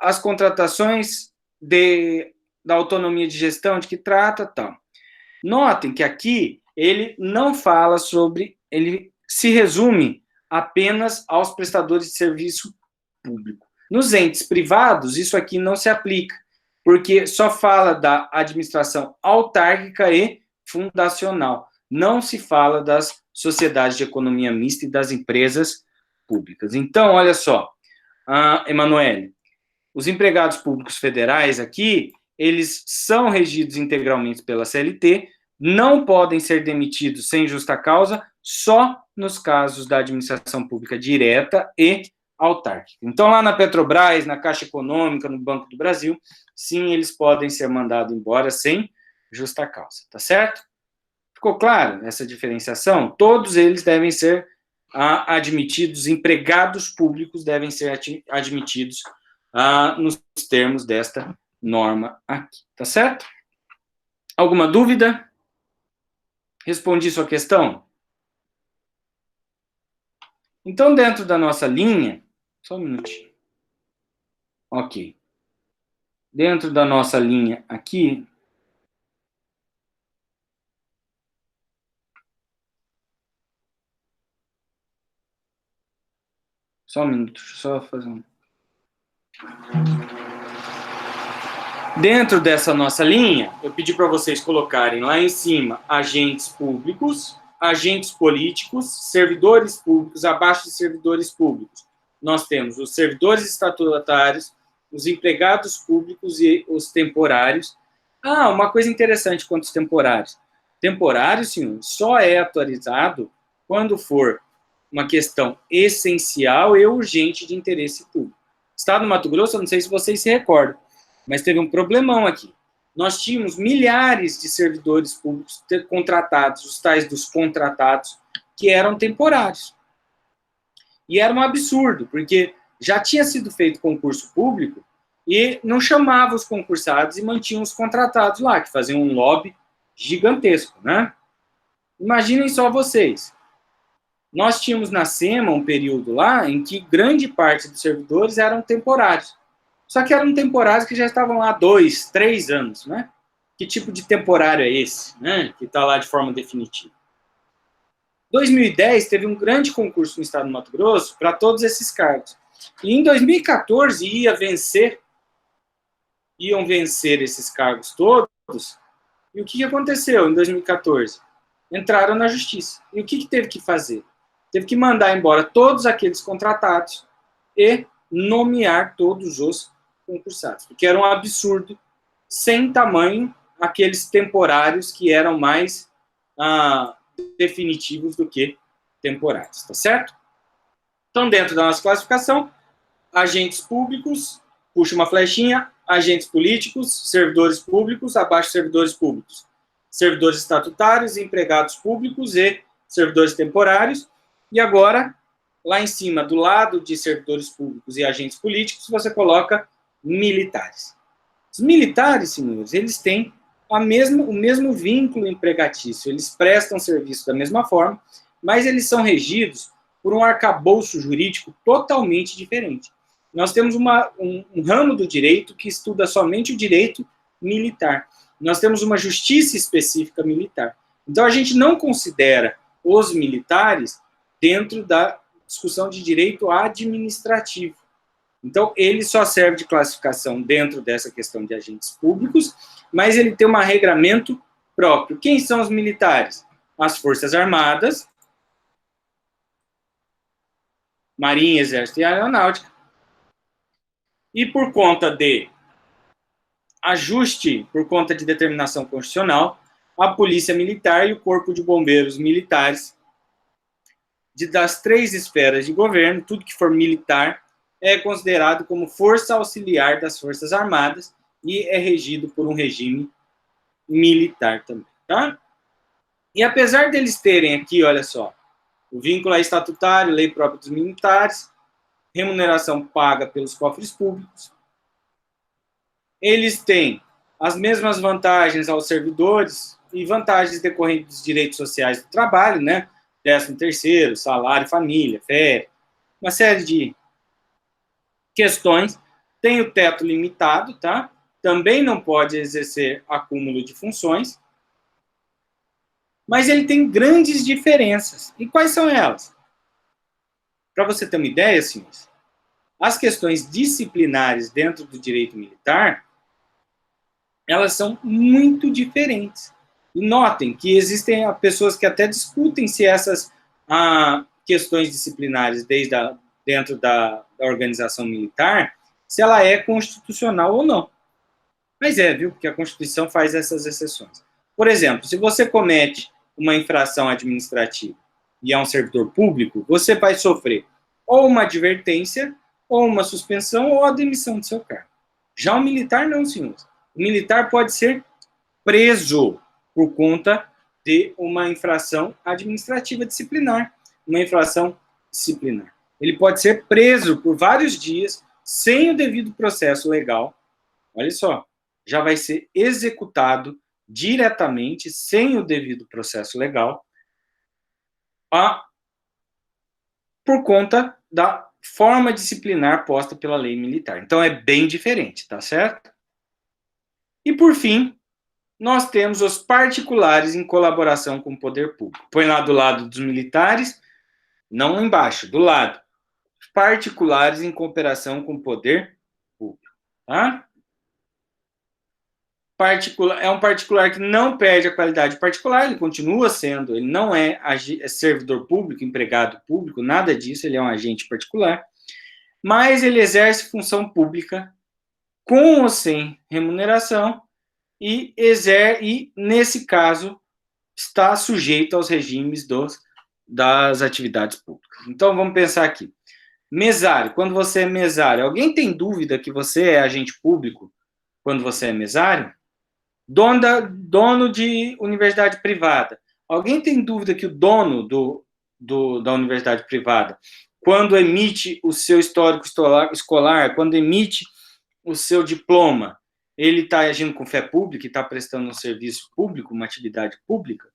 as contratações da autonomia de gestão de que trata, tal. Notem que aqui ele não fala sobre, ele se resume apenas aos prestadores de serviço público. Nos entes privados, isso aqui não se aplica, porque só fala da administração autárquica e fundacional. Não se fala das sociedades de economia mista e das empresas públicas. Então, olha só, Emanuele, os empregados públicos federais aqui, eles são regidos integralmente pela CLT, não podem ser demitidos sem justa causa, só nos casos da administração pública direta e autárquica. Então, lá na Petrobras, na Caixa Econômica, no Banco do Brasil, sim, eles podem ser mandados embora sem justa causa, tá certo? Ficou claro essa diferenciação? Todos eles devem ser admitidos, empregados públicos devem ser admitidos nos termos desta norma aqui, tá certo? Alguma dúvida? Respondi sua questão? Então, dentro da nossa linha, só um minutinho. Ok. Dentro da nossa linha aqui, só um minuto, só fazer um... Dentro dessa nossa linha, eu pedi para vocês colocarem lá em cima agentes públicos, agentes políticos, servidores públicos, abaixo de servidores públicos, nós temos os servidores estatutários, os empregados públicos e os temporários. Uma coisa interessante quanto aos temporários. Temporário, sim, só é atualizado quando for uma questão essencial e urgente de interesse público. Estado do Mato Grosso, eu não sei se vocês se recordam, mas teve um problemão aqui. Nós tínhamos milhares de servidores públicos contratados, os tais dos contratados, que eram temporários. E era um absurdo, porque já tinha sido feito concurso público e não chamava os concursados e mantinham os contratados lá, que faziam um lobby gigantesco, né? Imaginem só vocês. Nós tínhamos na SEMA um período lá em que grande parte dos servidores eram temporários. Só que eram temporários que já estavam lá 2, 3 anos, né? Que tipo de temporário é esse, né? Que está lá de forma definitiva. 2010 teve um grande concurso no estado do Mato Grosso para todos esses cargos. E em 2014 iam vencer esses cargos todos. E o que aconteceu em 2014? Entraram na justiça. E o que teve que fazer? Teve que mandar embora todos aqueles contratados e nomear todos os concursados. Porque era um absurdo, sem tamanho, aqueles temporários que eram mais definitivos do que temporários, tá certo? Então, dentro da nossa classificação, agentes públicos, puxa uma flechinha, agentes políticos, servidores públicos, abaixo servidores públicos, servidores estatutários, empregados públicos e servidores temporários. E agora, lá em cima, do lado de servidores públicos e agentes políticos, você coloca militares. Os militares, senhores, eles têm o mesmo vínculo empregatício, eles prestam serviço da mesma forma, mas eles são regidos por um arcabouço jurídico totalmente diferente. Nós temos um ramo do direito que estuda somente o direito militar. Nós temos uma justiça específica militar. Então, a gente não considera os militares dentro da discussão de direito administrativo. Então, ele só serve de classificação dentro dessa questão de agentes públicos, mas ele tem um regramento próprio. Quem são os militares? As Forças Armadas, Marinha, Exército e Aeronáutica. E por conta de ajuste, por conta de determinação constitucional, a Polícia Militar e o Corpo de Bombeiros Militares, das 3 esferas de governo, tudo que for militar, é considerado como força auxiliar das Forças Armadas e é regido por um regime militar também, tá? E apesar deles terem aqui, olha só, o vínculo estatutário, lei própria dos militares, remuneração paga pelos cofres públicos, eles têm as mesmas vantagens aos servidores e vantagens decorrentes dos direitos sociais do trabalho, né? 13º, salário, família, férias, uma série de questões. Tem o teto limitado, tá? Também não pode exercer acúmulo de funções, mas ele tem grandes diferenças. E quais são elas? Para você ter uma ideia, senhores, as questões disciplinares dentro do direito militar, elas são muito diferentes. E notem que existem pessoas que até discutem se essas questões disciplinares dentro da organização militar, se ela é constitucional ou não. Mas viu? Porque a Constituição faz essas exceções. Por exemplo, se você comete uma infração administrativa e é um servidor público, você vai sofrer ou uma advertência, ou uma suspensão, ou a demissão do seu cargo. Já o militar não, senhores. O militar pode ser preso por conta de uma infração administrativa disciplinar. Uma infração disciplinar. Ele pode ser preso por vários dias, sem o devido processo legal. Olha só, já vai ser executado diretamente, sem o devido processo legal, por conta da forma disciplinar posta pela lei militar. Então, é bem diferente, tá certo? E, por fim, nós temos os particulares em colaboração com o poder público. Põe lá do lado dos militares, não embaixo, do lado. Particulares em cooperação com o poder público, tá? É um particular que não perde a qualidade particular, ele continua sendo, ele não é servidor público, empregado público, nada disso, ele é um agente particular. mas ele exerce função pública com ou sem remuneração e nesse caso, está sujeito aos regimes das atividades públicas. Então, vamos pensar aqui. Mesário, quando você é mesário, alguém tem dúvida que você é agente público quando você é mesário? Dono de universidade privada. Alguém tem dúvida que o dono da universidade privada, quando emite o seu histórico escolar, quando emite o seu diploma, ele está agindo com fé pública e está prestando um serviço público, uma atividade pública?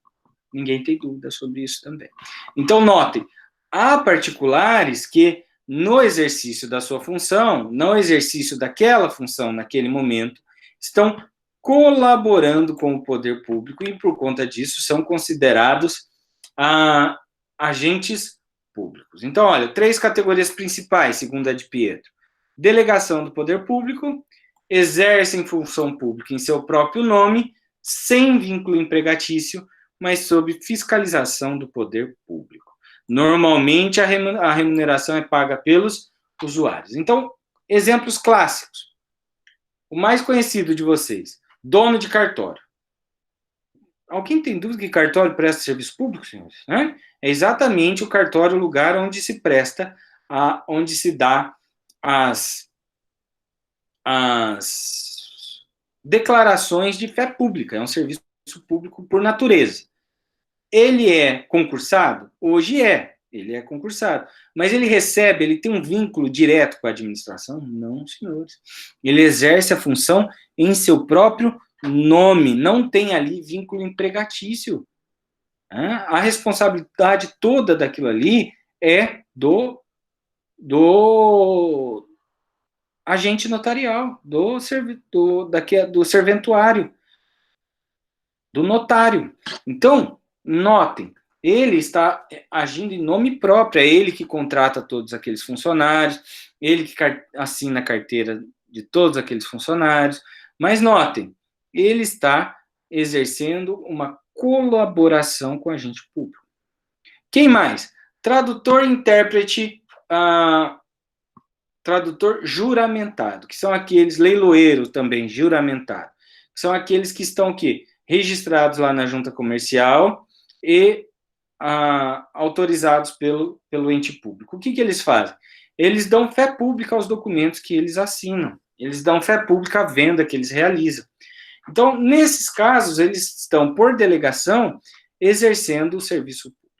Ninguém tem dúvida sobre isso também. Então, notem, há particulares que, no exercício da sua função, no exercício daquela função naquele momento, estão colaborando com o poder público e, por conta disso, são considerados agentes públicos. Então, olha, 3 categorias principais, segundo a de Pietro. Delegação do poder público, exercem função pública em seu próprio nome, sem vínculo empregatício, mas sob fiscalização do poder público. Normalmente, a remuneração é paga pelos usuários. Então, exemplos clássicos. O mais conhecido de vocês, dono de cartório. Alguém tem dúvida que cartório presta serviço público, senhores? É exatamente o cartório o lugar onde se presta, onde se dá as declarações de fé pública. É um serviço público por natureza. Ele é concursado? Hoje ele é concursado. Mas ele tem um vínculo direto com a administração? Não, senhores. Ele exerce a função em seu próprio nome, não tem ali vínculo empregatício. A responsabilidade toda daquilo ali é do agente notarial, do serventuário, do notário. Então, notem, ele está agindo em nome próprio, é ele que contrata todos aqueles funcionários, ele que assina a carteira de todos aqueles funcionários, mas notem, ele está exercendo uma colaboração com o agente público. Quem mais? Tradutor e intérprete, tradutor juramentado, que são aqueles leiloeiros também, juramentado, que são aqueles que estão aqui, registrados lá na junta comercial e autorizados pelo ente público. O que eles fazem? Eles dão fé pública aos documentos que eles assinam, eles dão fé pública à venda que eles realizam. Então, nesses casos, eles estão, por delegação, exercendo o serviço público.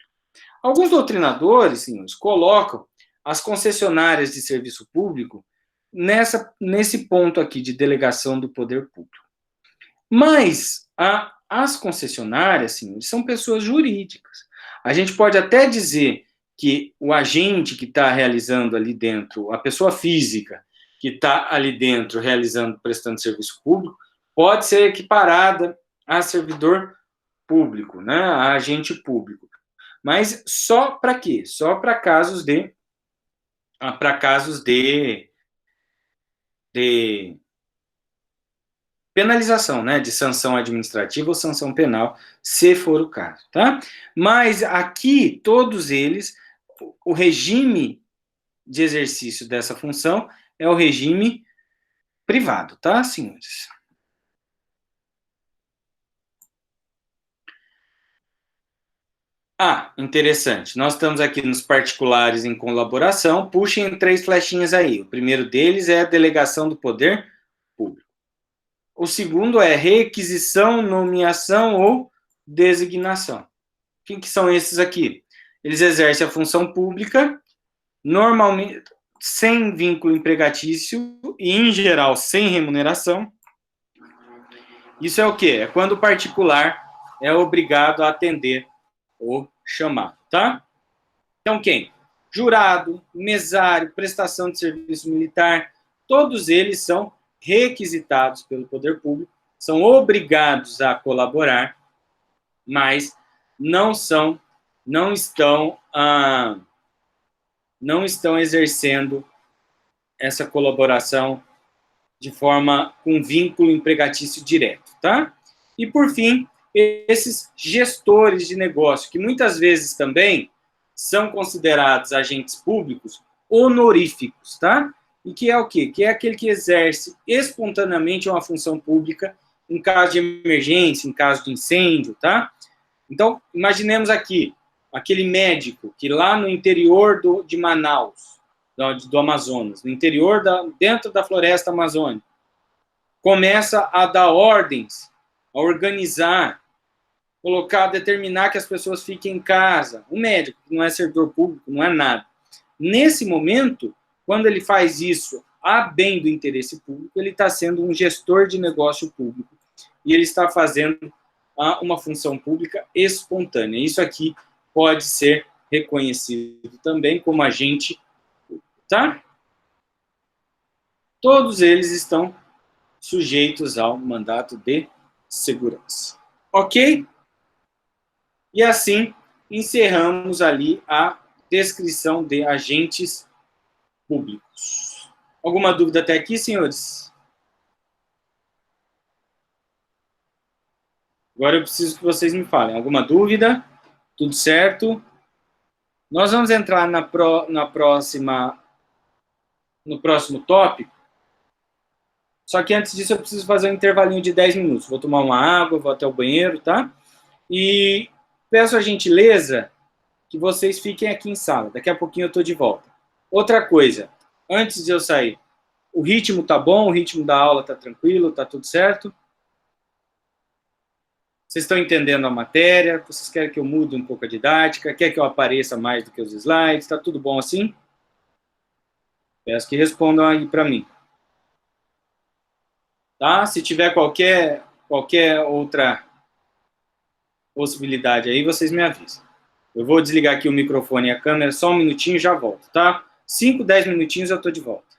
Alguns doutrinadores, senhores, colocam as concessionárias de serviço público nesse ponto aqui de delegação do poder público. Mas as concessionárias, senhores, são pessoas jurídicas. A gente pode até dizer que o agente que está realizando ali dentro, a pessoa física que está ali dentro prestando serviço público, pode ser equiparada a servidor público, né, a agente público. Mas só para quê? Só para casos de penalização, né, de sanção administrativa ou sanção penal, se for o caso, tá? Mas aqui, todos eles, o regime de exercício dessa função é o regime privado, tá, senhores? Interessante. Nós estamos aqui nos particulares em colaboração. Puxem 3 flechinhas aí. O primeiro deles é a delegação do poder público. O segundo é requisição, nomeação ou designação. Quem que são esses aqui? Eles exercem a função pública, normalmente sem vínculo empregatício e, em geral, sem remuneração. Isso é o quê? É quando o particular é obrigado a atender o chamado, tá? Então, quem? Jurado, mesário, prestação de serviço militar, todos eles são requisitados pelo poder público, são obrigados a colaborar, mas não estão exercendo essa colaboração de forma com vínculo empregatício direto, tá? E, por fim, esses gestores de negócio, que muitas vezes também são considerados agentes públicos honoríficos, tá? E que é o quê? Que é aquele que exerce espontaneamente uma função pública em caso de emergência, em caso de incêndio, tá? Então, imaginemos aqui, aquele médico que lá no interior de Manaus, do Amazonas, no interior, dentro da floresta amazônica, começa a dar ordens, a organizar, colocar, determinar que as pessoas fiquem em casa. O médico, que não é servidor público, não é nada. Nesse momento, quando ele faz isso a bem do interesse público, ele está sendo um gestor de negócio público e ele está fazendo uma função pública espontânea. Isso aqui pode ser reconhecido também como agente, tá? Todos eles estão sujeitos ao mandato de segurança. Ok? E assim encerramos ali a descrição de agentes públicos. Alguma dúvida até aqui, senhores? Agora eu preciso que vocês me falem. Alguma dúvida? Tudo certo? Nós vamos entrar no próximo tópico, só que antes disso eu preciso fazer um intervalinho de 10 minutos. Vou tomar uma água, vou até o banheiro, tá? E peço a gentileza que vocês fiquem aqui em sala. Daqui a pouquinho eu estou de volta. Outra coisa, antes de eu sair, o ritmo tá bom? O ritmo da aula tá tranquilo? Tá tudo certo? Vocês estão entendendo a matéria? Vocês querem que eu mude um pouco a didática? Quer que eu apareça mais do que os slides? Tá tudo bom assim? Peço que respondam aí para mim. Tá? Se tiver qualquer outra possibilidade aí, vocês me avisam. Eu vou desligar aqui o microfone e a câmera, só um minutinho e já volto, tá? 5, 10 minutinhos eu estou de volta.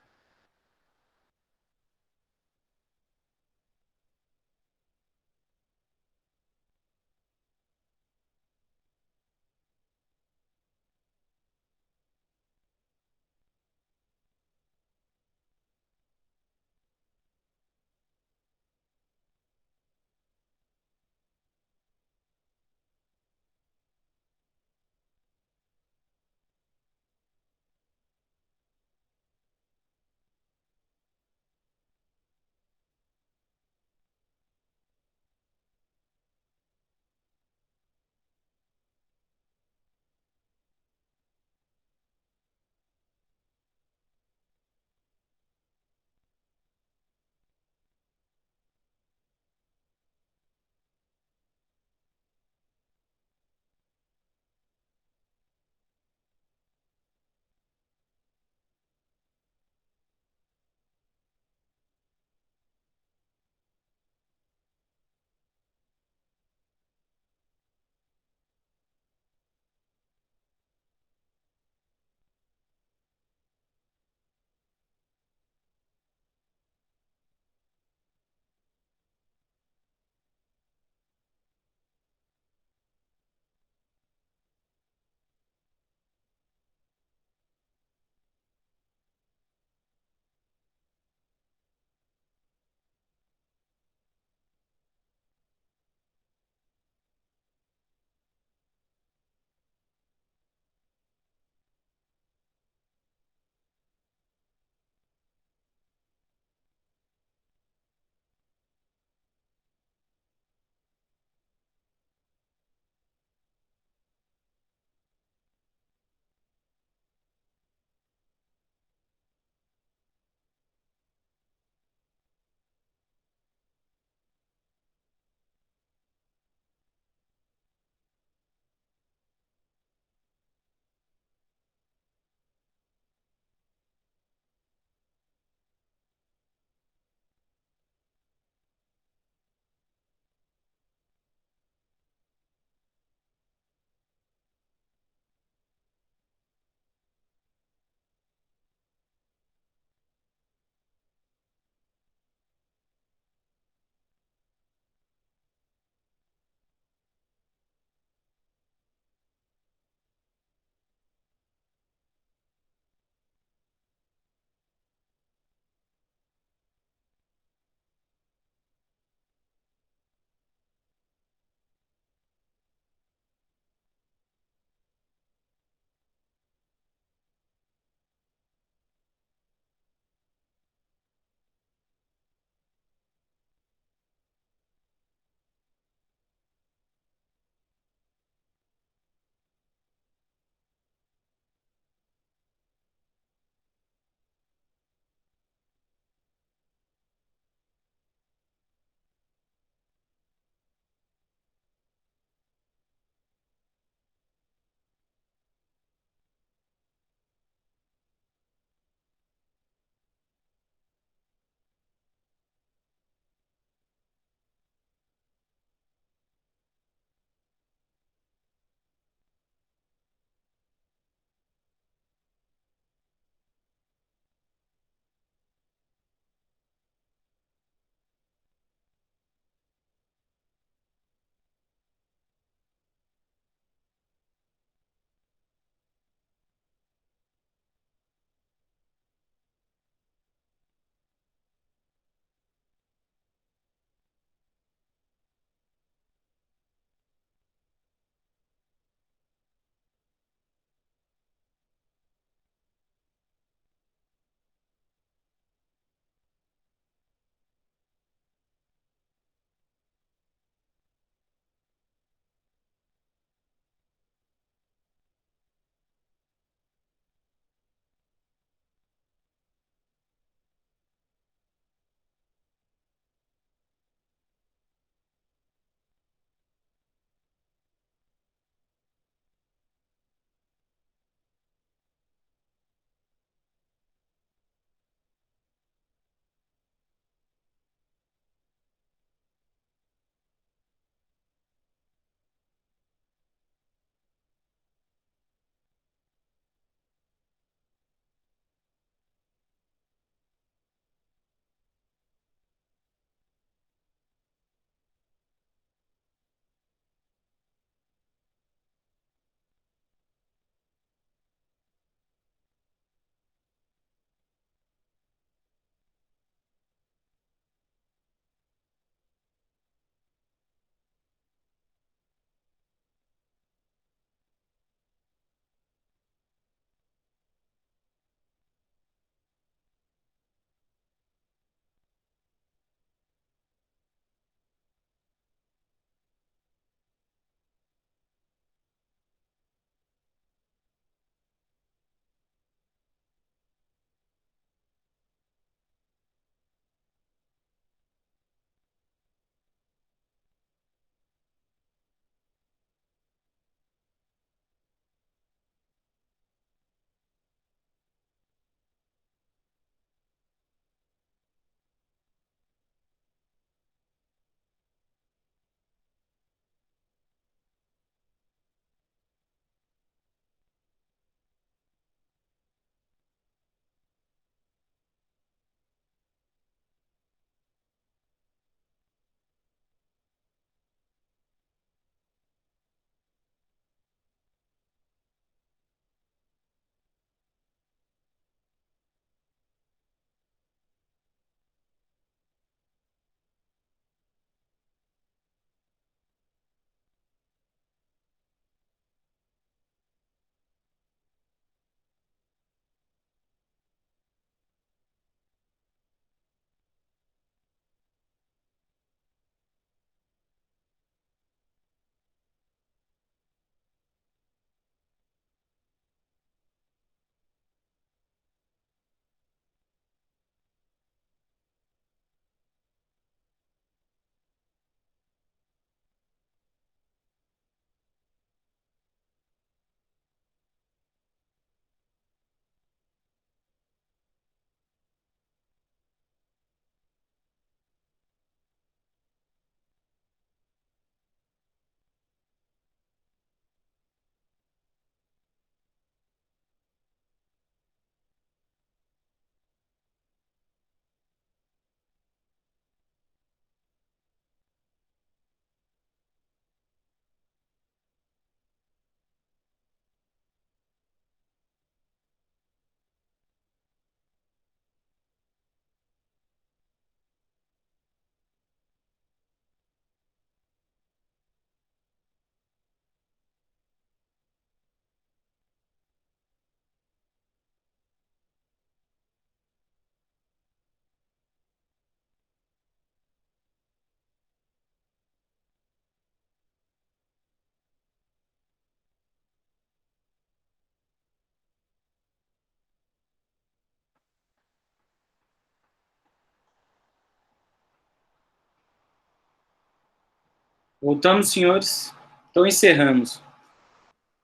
Voltamos, senhores. Então, encerramos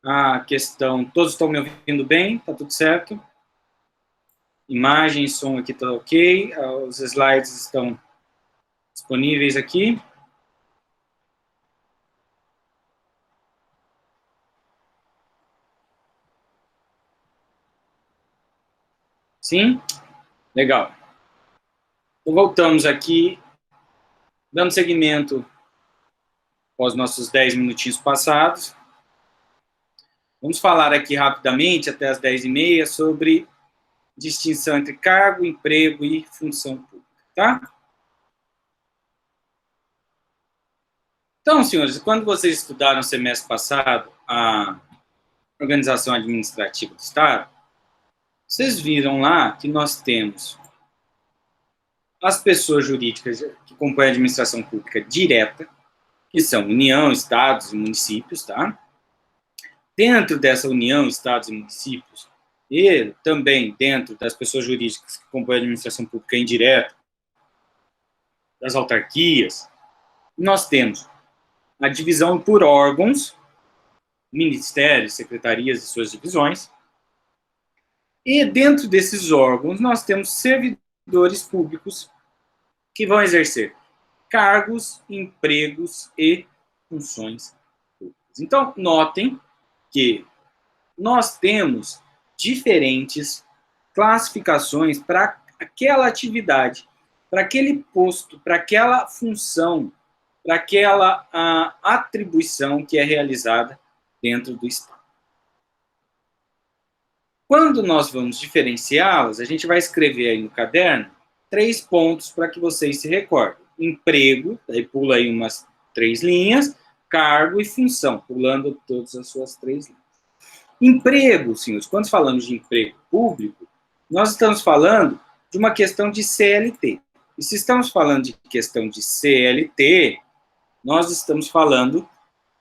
a questão. Todos estão me ouvindo bem? Está tudo certo? Imagem, som aqui está ok. Os slides estão disponíveis aqui. Sim? Legal. Então, voltamos aqui, dando seguimento aos nossos 10 minutinhos passados. Vamos falar aqui rapidamente, até as 10h30, sobre distinção entre cargo, emprego e função pública, tá? Então, senhores, quando vocês estudaram no semestre passado a organização administrativa do Estado, vocês viram lá que nós temos as pessoas jurídicas que compõem a administração pública direta, que são União, Estados e municípios, tá? Dentro dessa União, Estados e municípios, e também dentro das pessoas jurídicas que compõem a administração pública indireta, das autarquias, nós temos a divisão por órgãos, ministérios, secretarias e suas divisões, e dentro desses órgãos nós temos servidores públicos que vão exercer cargos, empregos e funções públicas. Então, notem que nós temos diferentes classificações para aquela atividade, para aquele posto, para aquela função, para aquela atribuição que é realizada dentro do Estado. Quando nós vamos diferenciá-las, a gente vai escrever aí no caderno 3 pontos para que vocês se recordem. Emprego, aí pula aí umas 3 linhas, cargo e função, pulando todas as suas 3 linhas. Emprego, senhores, quando falamos de emprego público, nós estamos falando de uma questão de CLT. E se estamos falando de questão de CLT, nós estamos falando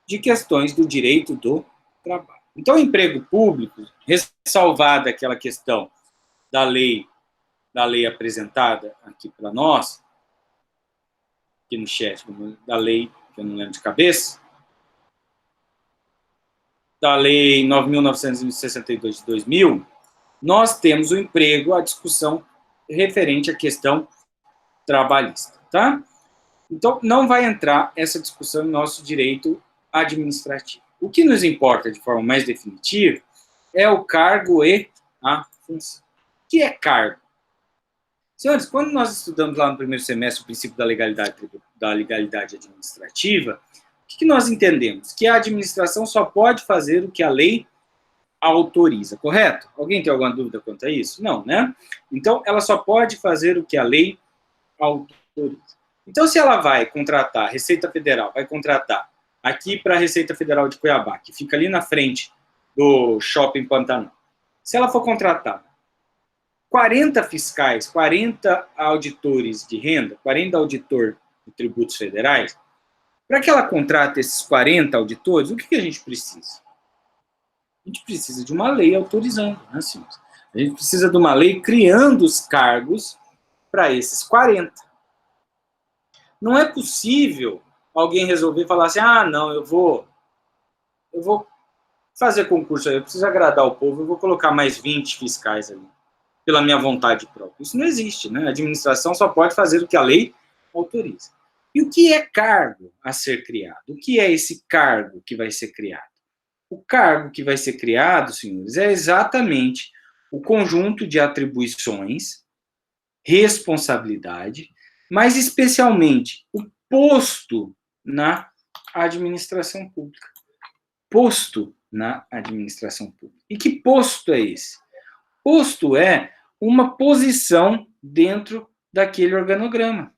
de questões do direito do trabalho. Então, o emprego público, ressalvada aquela questão da lei apresentada aqui para nós, aqui no chat, da lei, que eu não lembro de cabeça, da lei 9.962 de 2000, nós temos o emprego, a discussão referente à questão trabalhista, tá? Então, não vai entrar essa discussão no nosso direito administrativo. O que nos importa de forma mais definitiva é o cargo e a função. O que é cargo? Senhores, quando nós estudamos lá no primeiro semestre o princípio da legalidade administrativa, o que nós entendemos? Que a administração só pode fazer o que a lei autoriza, correto? Alguém tem alguma dúvida quanto a isso? Não, né? Então, ela só pode fazer o que a lei autoriza. Então, se ela vai contratar, a Receita Federal vai contratar aqui para a Receita Federal de Cuiabá, que fica ali na frente do Shopping Pantanal, se ela for contratar 40 fiscais, 40 auditores de renda, 40 auditor de tributos federais, para que ela contrate esses 40 auditores, o que a gente precisa? A gente precisa de uma lei autorizando, né, senhores? A gente precisa de uma lei criando os cargos para esses 40. Não é possível alguém resolver falar assim, não, eu vou fazer concurso aí, eu preciso agradar o povo, eu vou colocar mais 20 fiscais ali, pela minha vontade própria. Isso não existe, né? A administração só pode fazer o que a lei autoriza. E o que é cargo a ser criado? O que é esse cargo que vai ser criado? O cargo que vai ser criado, senhores, é exatamente o conjunto de atribuições, responsabilidade, mas especialmente o posto na administração pública. Posto na administração pública. E que posto é esse? Posto é uma posição dentro daquele organograma.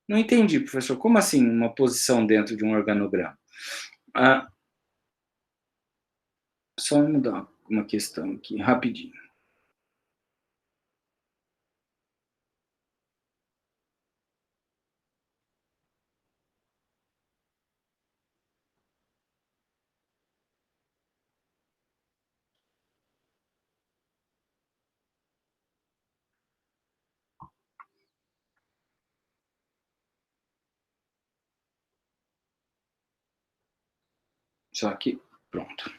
Não entendi, professor. Como assim uma posição dentro de um organograma? Só mudar uma questão aqui, rapidinho. Só que, pronto.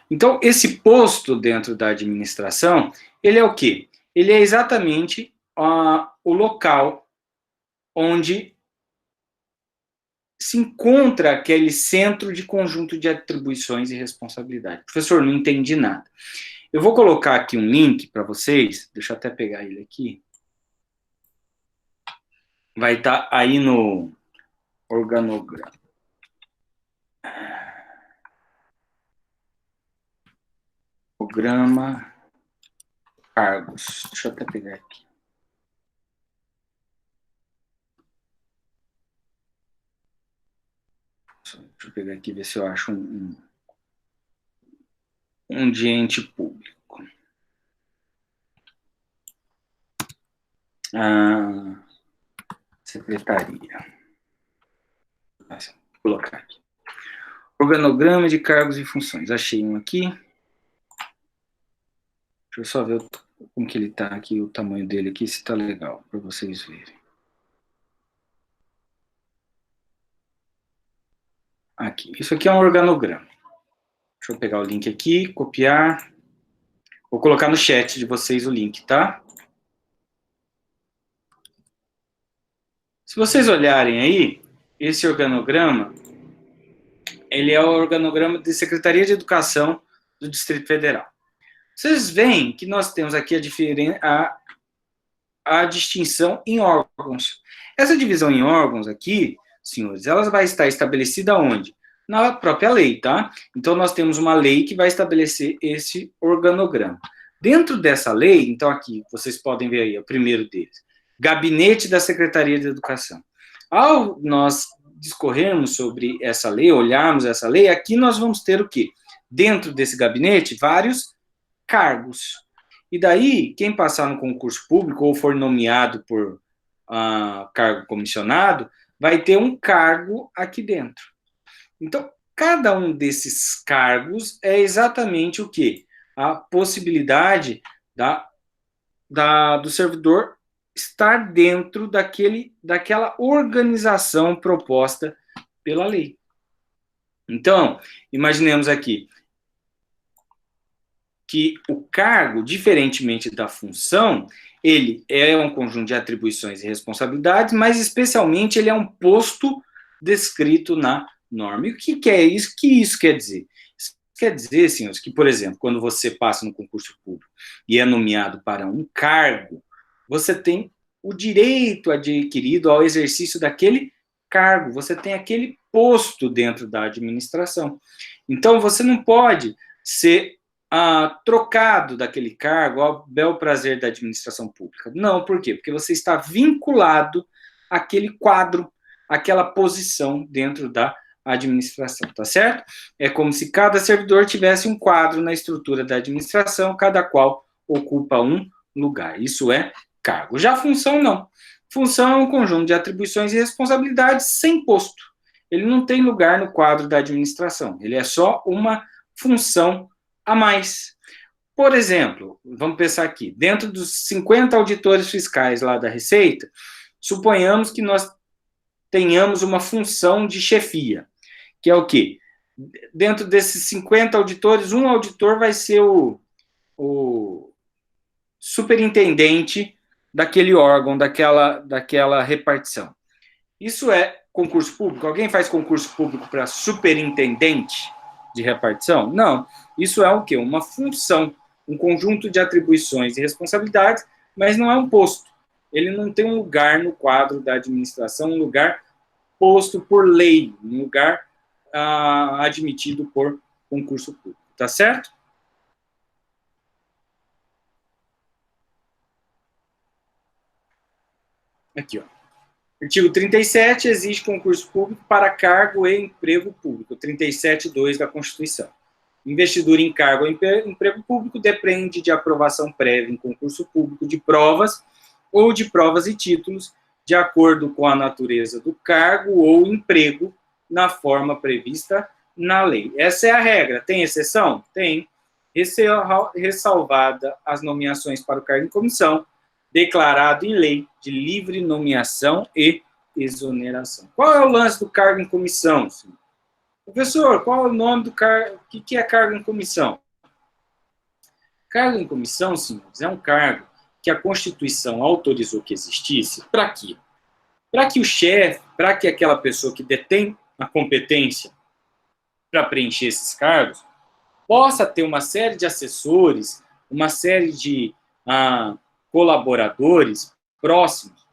Então, esse posto dentro da administração, ele é o quê? Ele é exatamente o local onde se encontra aquele centro de conjunto de atribuições e responsabilidade. Professor, não entendi nada. Eu vou colocar aqui um link para vocês, deixa eu até pegar ele aqui. Vai estar aí no organograma. Programa cargos. Deixa eu até pegar aqui. Deixa eu pegar aqui e ver se eu acho um de ente público. Secretaria. Vou colocar aqui. Organograma de cargos e funções. Achei um aqui. Deixa eu só ver como que ele está aqui, o tamanho dele aqui, se está legal, para vocês verem. Aqui. Isso aqui é um organograma. Deixa eu pegar o link aqui, copiar. Vou colocar no chat de vocês o link, tá? Se vocês olharem aí, esse organograma, ele é o organograma de Secretaria de Educação do Distrito Federal. Vocês veem que nós temos aqui a distinção em órgãos. Essa divisão em órgãos aqui, senhores, ela vai estar estabelecida onde? Na própria lei, tá? Então, nós temos uma lei que vai estabelecer esse organograma. Dentro dessa lei, então aqui, vocês podem ver aí, o primeiro deles, Gabinete da Secretaria de Educação. Ao nós discorrermos sobre essa lei, olharmos essa lei, aqui nós vamos ter o quê? Dentro desse gabinete, vários cargos. E daí, quem passar no concurso público ou for nomeado por cargo comissionado, vai ter um cargo aqui dentro. Então, cada um desses cargos é exatamente o quê? A possibilidade do servidor estar dentro daquela organização proposta pela lei. Então, imaginemos aqui que o cargo, diferentemente da função, ele é um conjunto de atribuições e responsabilidades, mas especialmente ele é um posto descrito na norma. E o que é isso? O que isso quer dizer? Isso quer dizer, senhores, que, por exemplo, quando você passa no concurso público e é nomeado para um cargo, você tem o direito adquirido ao exercício daquele cargo, você tem aquele posto dentro da administração. Então, você não pode ser trocado daquele cargo ao bel prazer da administração pública. Não, por quê? Porque você está vinculado àquele quadro, àquela posição dentro da administração, tá certo? É como se cada servidor tivesse um quadro na estrutura da administração, cada qual ocupa um lugar. Isso é cargo. Já função, não. Função é um conjunto de atribuições e responsabilidades sem posto. Ele não tem lugar no quadro da administração. Ele é só uma função a mais. Por exemplo, vamos pensar aqui, dentro dos 50 auditores fiscais lá da Receita, suponhamos que nós tenhamos uma função de chefia, que é o quê? Dentro desses 50 auditores, um auditor vai ser o superintendente daquele órgão, daquela repartição. Isso é concurso público? Alguém faz concurso público para superintendente de repartição? Não. Isso é o quê? Uma função, um conjunto de atribuições e responsabilidades, mas não é um posto. Ele não tem um lugar no quadro da administração, um lugar posto por lei, um lugar admitido por concurso público. Tá certo? Aqui, ó. Artigo 37, exige concurso público para cargo e emprego público. 37.2 da Constituição. Investidura em cargo ou emprego público depende de aprovação prévia em concurso público de provas ou de provas e títulos, de acordo com a natureza do cargo ou emprego, na forma prevista na lei. Essa é a regra. Tem exceção? Tem. Ressalvada as nomeações para o cargo em comissão, declarado em lei de livre nomeação e exoneração. Qual é o lance do cargo em comissão, senhor? Professor, qual é o nome do cargo? O que é cargo em comissão? Cargo em comissão, senhores, é um cargo que a Constituição autorizou que existisse. Para quê? Para que o chefe, para que aquela pessoa que detém a competência para preencher esses cargos, possa ter uma série de assessores, uma série de colaboradores próximos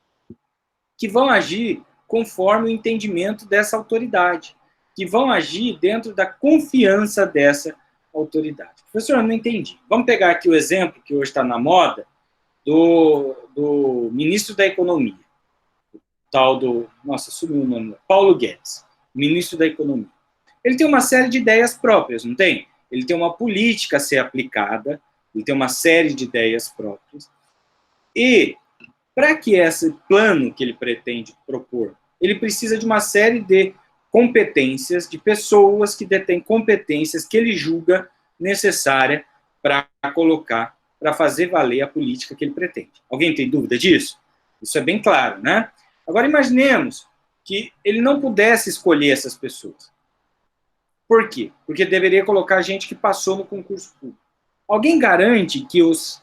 que vão agir conforme o entendimento dessa autoridade, que vão agir dentro da confiança dessa autoridade. Professor, eu não entendi. Vamos pegar aqui o exemplo que hoje está na moda do ministro da Economia, tal do, nossa, sumiu o nome, Paulo Guedes, ministro da Economia. Ele tem uma série de ideias próprias, não tem? Ele tem uma política a ser aplicada, ele tem uma série de ideias próprias. E, para que esse plano que ele pretende propor, ele precisa de uma série de competências, de pessoas que detêm competências que ele julga necessária para colocar, para fazer valer a política que ele pretende. Alguém tem dúvida disso? Isso é bem claro, né? Agora, imaginemos que ele não pudesse escolher essas pessoas. Por quê? Porque deveria colocar gente que passou no concurso público. Alguém garante que os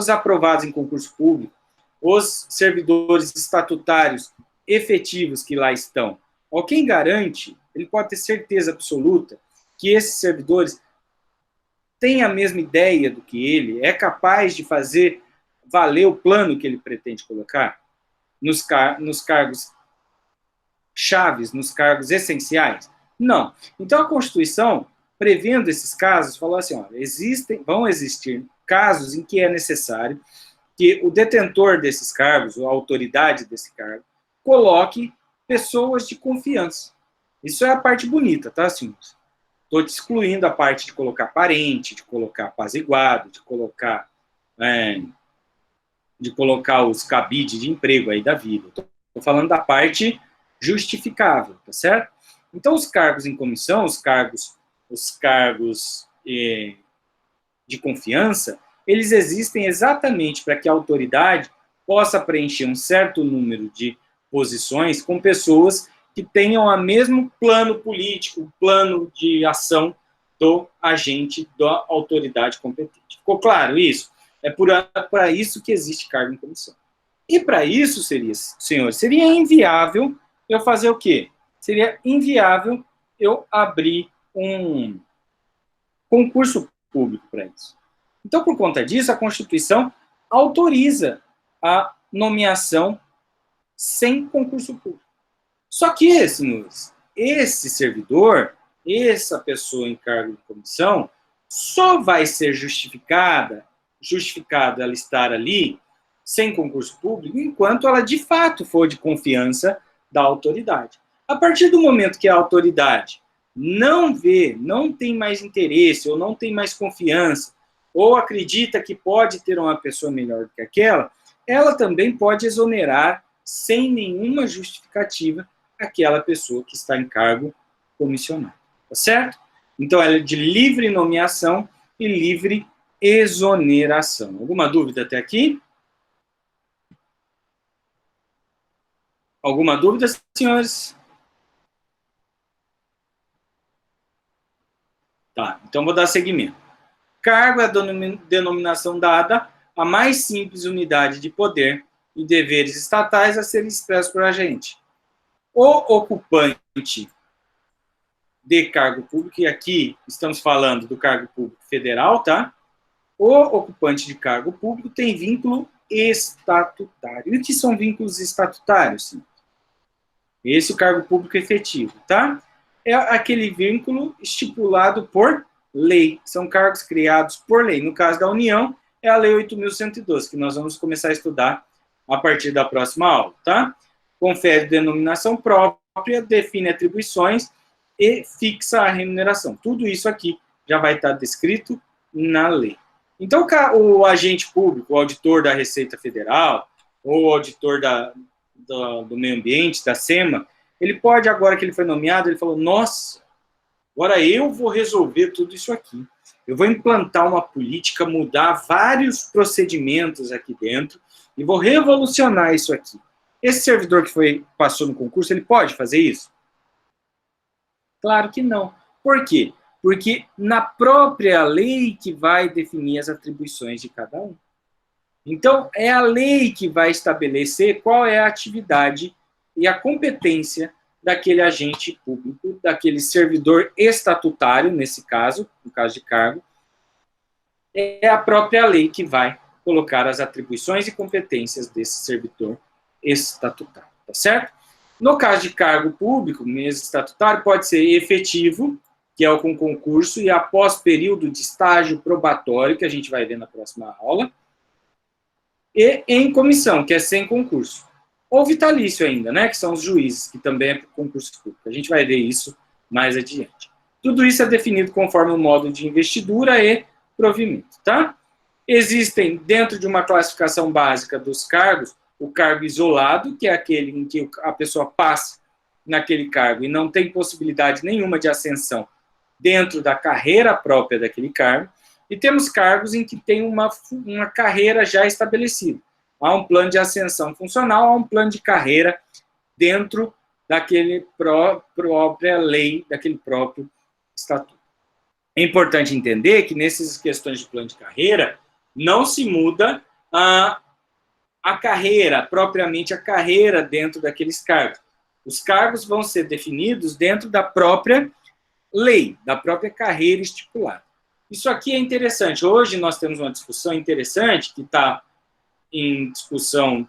aprovados em concurso público, os servidores estatutários efetivos que lá estão, alguém garante, ele pode ter certeza absoluta, que esses servidores têm a mesma ideia do que ele, é capaz de fazer valer o plano que ele pretende colocar nos cargos chaves, nos cargos essenciais? Não. Então, a Constituição, prevendo esses casos, falou assim, olha, vão existir casos em que é necessário que o detentor desses cargos, ou a autoridade desse cargo, coloque pessoas de confiança. Isso é a parte bonita, tá, senhores? Estou te excluindo a parte de colocar parente, de colocar apaziguado, de colocar os cabides de emprego aí da vida. Estou falando da parte justificável, tá certo? Então, os cargos em comissão, os cargos de confiança, eles existem exatamente para que a autoridade possa preencher um certo número de posições com pessoas que tenham o mesmo plano político, plano de ação do agente da autoridade competente. Ficou claro isso? É para isso que existe cargo em comissão. E para isso, seria inviável eu fazer o quê? Seria inviável eu abrir um concurso público para isso. Então, por conta disso, a Constituição autoriza a nomeação sem concurso público. Só que, senhores, esse servidor, essa pessoa em cargo de comissão, só vai ser justificada ela estar ali sem concurso público enquanto ela de fato for de confiança da autoridade. A partir do momento que a autoridade não tem mais interesse, ou não tem mais confiança, ou acredita que pode ter uma pessoa melhor do que aquela, ela também pode exonerar, sem nenhuma justificativa, aquela pessoa que está em cargo comissionado. Tá certo? Então, ela é de livre nomeação e livre exoneração. Alguma dúvida até aqui? Alguma dúvida, senhores? Tá, então vou dar seguimento. Cargo é a denominação dada à mais simples unidade de poder e deveres estatais a serem expressos por agente. O ocupante de cargo público, e aqui estamos falando do cargo público federal, tá? O ocupante de cargo público tem vínculo estatutário. E o que são vínculos estatutários? Esse é o cargo público efetivo, tá? É aquele vínculo estipulado por lei. São cargos criados por lei. No caso da União, é a Lei 8.112, que nós vamos começar a estudar a partir da próxima aula, tá? Confere denominação própria, define atribuições e fixa a remuneração. Tudo isso aqui já vai estar descrito na lei. Então, o agente público, o auditor da Receita Federal, ou o auditor do meio ambiente, da SEMA, ele pode, agora que ele foi nomeado, ele falou, nossa, agora eu vou resolver tudo isso aqui. Eu vou implantar uma política, mudar vários procedimentos aqui dentro e vou revolucionar isso aqui. Esse servidor que passou no concurso, ele pode fazer isso? Claro que não. Por quê? Porque na própria lei que vai definir as atribuições de cada um. Então, é a lei que vai estabelecer qual é a atividade e a competência daquele agente público, daquele servidor estatutário, nesse caso, no caso de cargo. É a própria lei que vai colocar as atribuições e competências desse servidor estatutário, tá certo? No caso de cargo público, mesmo estatutário, pode ser efetivo, que é o com concurso, e após período de estágio probatório, que a gente vai ver na próxima aula, e em comissão, que é sem concurso. Ou vitalício ainda, né, que são os juízes, que também é concurso público. A gente vai ver isso mais adiante. Tudo isso é definido conforme o modo de investidura e provimento, tá? Existem, dentro de uma classificação básica dos cargos, o cargo isolado, que é aquele em que a pessoa passa naquele cargo e não tem possibilidade nenhuma de ascensão dentro da carreira própria daquele cargo, e temos cargos em que tem uma carreira já estabelecida. Há um plano de ascensão funcional, há um plano de carreira dentro daquele própria lei, daquele próprio estatuto. É importante entender que nessas questões de plano de carreira, não se muda a carreira, propriamente a carreira dentro daqueles cargos. Os cargos vão ser definidos dentro da própria lei, da própria carreira estipulada. Isso aqui é interessante. Hoje nós temos uma discussão interessante, que está em discussão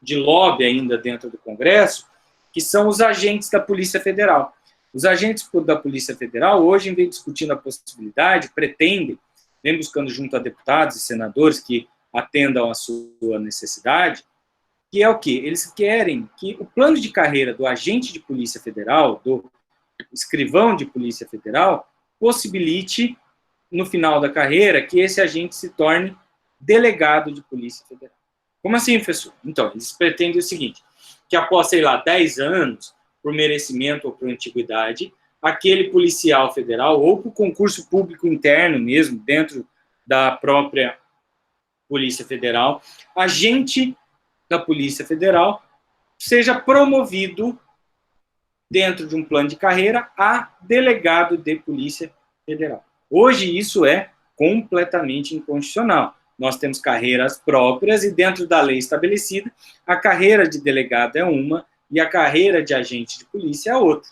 de lobby ainda dentro do Congresso, que são os agentes da Polícia Federal. Os agentes da Polícia Federal, hoje, vem discutindo a possibilidade, pretendem, vem buscando junto a deputados e senadores que atendam à sua necessidade, que é o quê? Eles querem que o plano de carreira do agente de Polícia Federal, do escrivão de Polícia Federal, possibilite, no final da carreira, que esse agente se torne delegado de Polícia Federal. Como assim, professor? Então, eles pretendem o seguinte, que após, sei lá, 10 anos, por merecimento ou por antiguidade, aquele policial federal, ou por concurso público interno mesmo, dentro da própria Polícia Federal, agente da Polícia Federal, seja promovido dentro de um plano de carreira a delegado de Polícia Federal. Hoje isso é completamente inconstitucional. Nós temos carreiras próprias e dentro da lei estabelecida, a carreira de delegado é uma e a carreira de agente de polícia é outra.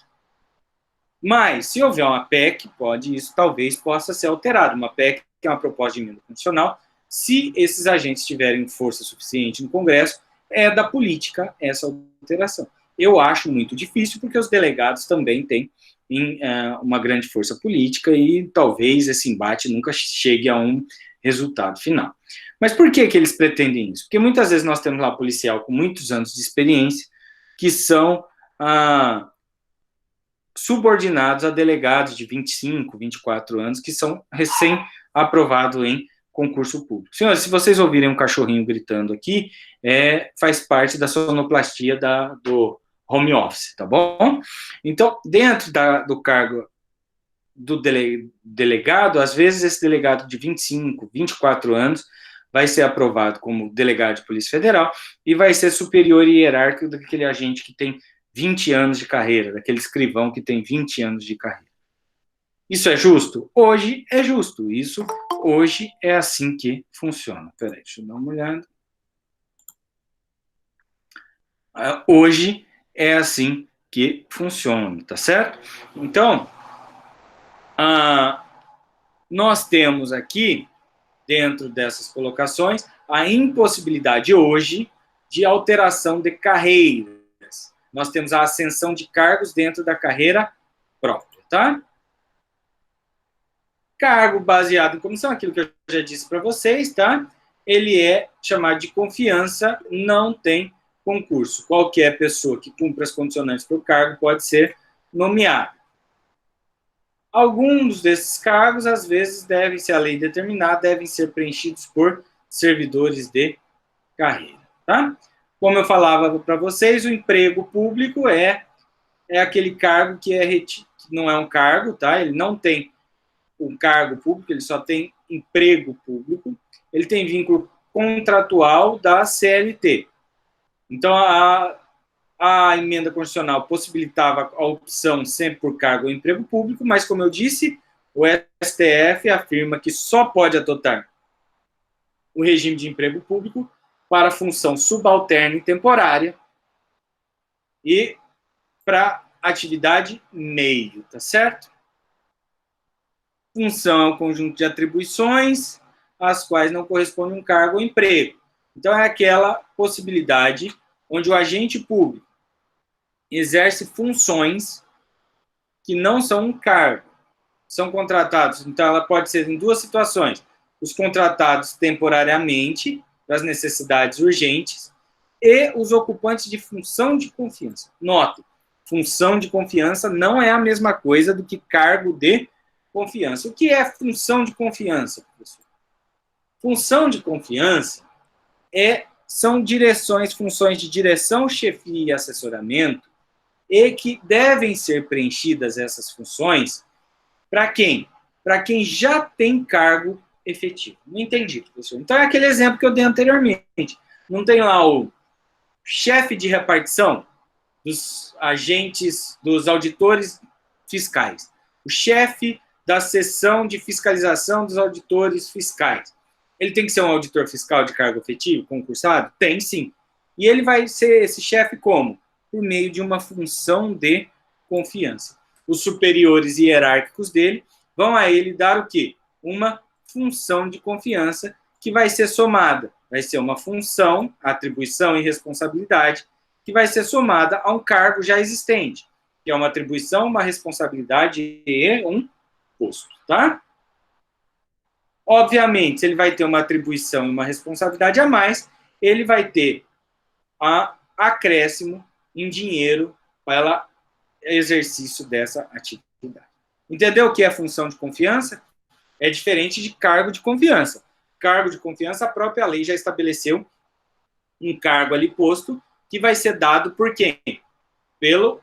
Mas, se houver uma PEC, isso talvez possa ser alterado. Uma PEC, que é uma proposta de emenda constitucional, se esses agentes tiverem força suficiente no Congresso, é da política essa alteração. Eu acho muito difícil, porque os delegados também têm uma grande força política e talvez esse embate nunca chegue a um resultado final. Mas por que eles pretendem isso? Porque muitas vezes nós temos lá policial com muitos anos de experiência que são subordinados a delegados de 25, 24 anos que são recém-aprovados em concurso público. Senhores, se vocês ouvirem um cachorrinho gritando aqui, faz parte da sonoplastia do home office, tá bom? Então, dentro do cargo do delegado, às vezes esse delegado de 25, 24 anos vai ser aprovado como delegado de Polícia Federal e vai ser superior e hierárquico daquele agente que tem 20 anos de carreira, daquele escrivão que tem 20 anos de carreira. Isso é justo? Hoje é justo. Isso hoje é assim que funciona. Peraí, deixa eu dar uma olhada. Hoje é assim que funciona, tá certo? Então, nós temos aqui, dentro dessas colocações, a impossibilidade hoje de alteração de carreiras. Nós temos a ascensão de cargos dentro da carreira própria, tá? Cargo baseado em comissão, aquilo que eu já disse para vocês, tá? Ele é chamado de confiança, não tem concurso. Qualquer pessoa que cumpra as condicionantes para o cargo pode ser nomeada. Alguns desses cargos, às vezes, devem, se a lei determinar, devem ser preenchidos por servidores de carreira, tá? Como eu falava para vocês, o emprego público é aquele cargo que não é um cargo, tá? Ele não tem um cargo público, ele só tem emprego público, ele tem vínculo contratual da CLT. Então, a a emenda constitucional possibilitava a opção sempre por cargo ou emprego público, mas, como eu disse, o STF afirma que só pode adotar o regime de emprego público para função subalterna e temporária e para atividade meio, tá certo? Função é um conjunto de atribuições às quais não corresponde um cargo ou emprego. Então, é aquela possibilidade onde o agente público exerce funções que não são um cargo, são contratados. Então, ela pode ser em duas situações: os contratados temporariamente, para as necessidades urgentes, e os ocupantes de função de confiança. Note, função de confiança não é a mesma coisa do que cargo de confiança. O que é função de confiança, professor? Função de confiança são direções, funções de direção, chefia e assessoramento, e que devem ser preenchidas essas funções para quem? Para quem já tem cargo efetivo. Não entendi, professor. Então, é aquele exemplo que eu dei anteriormente. Não tem lá o chefe de repartição dos agentes, dos auditores fiscais, o chefe da seção de fiscalização dos auditores fiscais. Ele tem que ser um auditor fiscal de cargo efetivo, concursado? Tem, sim. E ele vai ser esse chefe como? Por meio de uma função de confiança. Os superiores hierárquicos dele vão a ele dar o quê? Uma função de confiança que vai ser somada. Vai ser uma função, atribuição e responsabilidade, que vai ser somada a um cargo já existente, que é uma atribuição, uma responsabilidade e um posto, tá? Obviamente, se ele vai ter uma atribuição e uma responsabilidade a mais, ele vai ter acréscimo em dinheiro para exercício dessa atividade. Entendeu o que é função de confiança? É diferente de cargo de confiança. Cargo de confiança, a própria lei já estabeleceu um cargo ali posto que vai ser dado por quem? Pela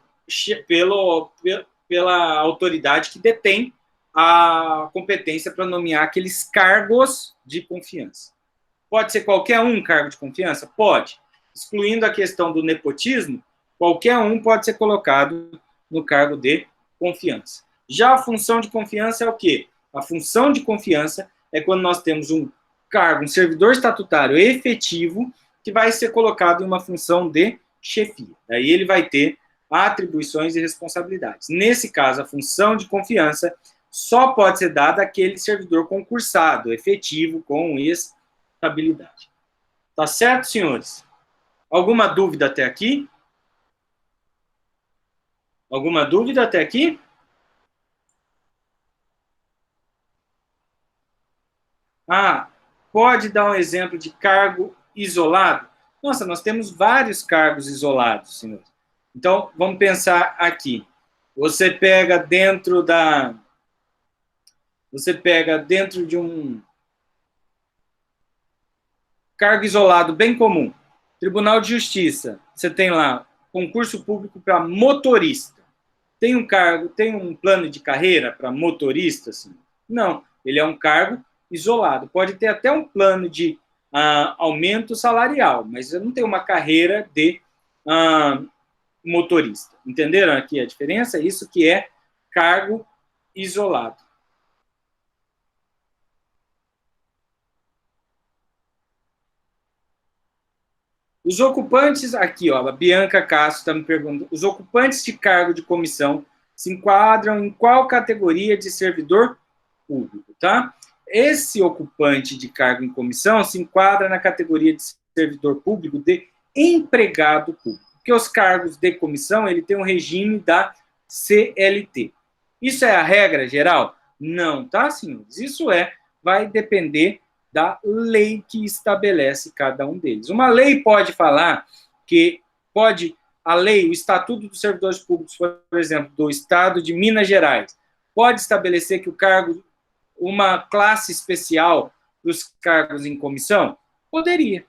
autoridade que detém a competência para nomear aqueles cargos de confiança. Pode ser qualquer um cargo de confiança? Pode. Excluindo a questão do nepotismo, qualquer um pode ser colocado no cargo de confiança. Já a função de confiança é o quê? A função de confiança é quando nós temos um cargo, um servidor estatutário efetivo, que vai ser colocado em uma função de chefia. Aí ele vai ter atribuições e responsabilidades. Nesse caso, a função de confiança só pode ser dada àquele servidor concursado, efetivo, com estabilidade. Tá certo, senhores? Alguma dúvida até aqui? Alguma dúvida até aqui? Pode dar um exemplo de cargo isolado? Nossa, nós temos vários cargos isolados, senhores. Então, vamos pensar aqui. Você pega dentro de um cargo isolado bem comum. Tribunal de Justiça, você tem lá concurso público para motorista. Tem um plano de carreira para motorista? Assim? Não, ele é um cargo isolado. Pode ter até um plano de aumento salarial, mas não tem uma carreira de motorista. Entenderam aqui a diferença? Isso que é cargo isolado. Os ocupantes, aqui, ó, a Bianca Castro está me perguntando, os ocupantes de cargo de comissão se enquadram em qual categoria de servidor público, tá? Esse ocupante de cargo em comissão se enquadra na categoria de servidor público de empregado público, porque os cargos de comissão, ele tem um regime da CLT. Isso é a regra geral? Não, tá, senhores? Isso vai depender da lei que estabelece cada um deles. Uma lei pode falar que o Estatuto dos Servidores Públicos, por exemplo, do Estado de Minas Gerais, pode estabelecer que o cargo, uma classe especial dos cargos em comissão? Poderia.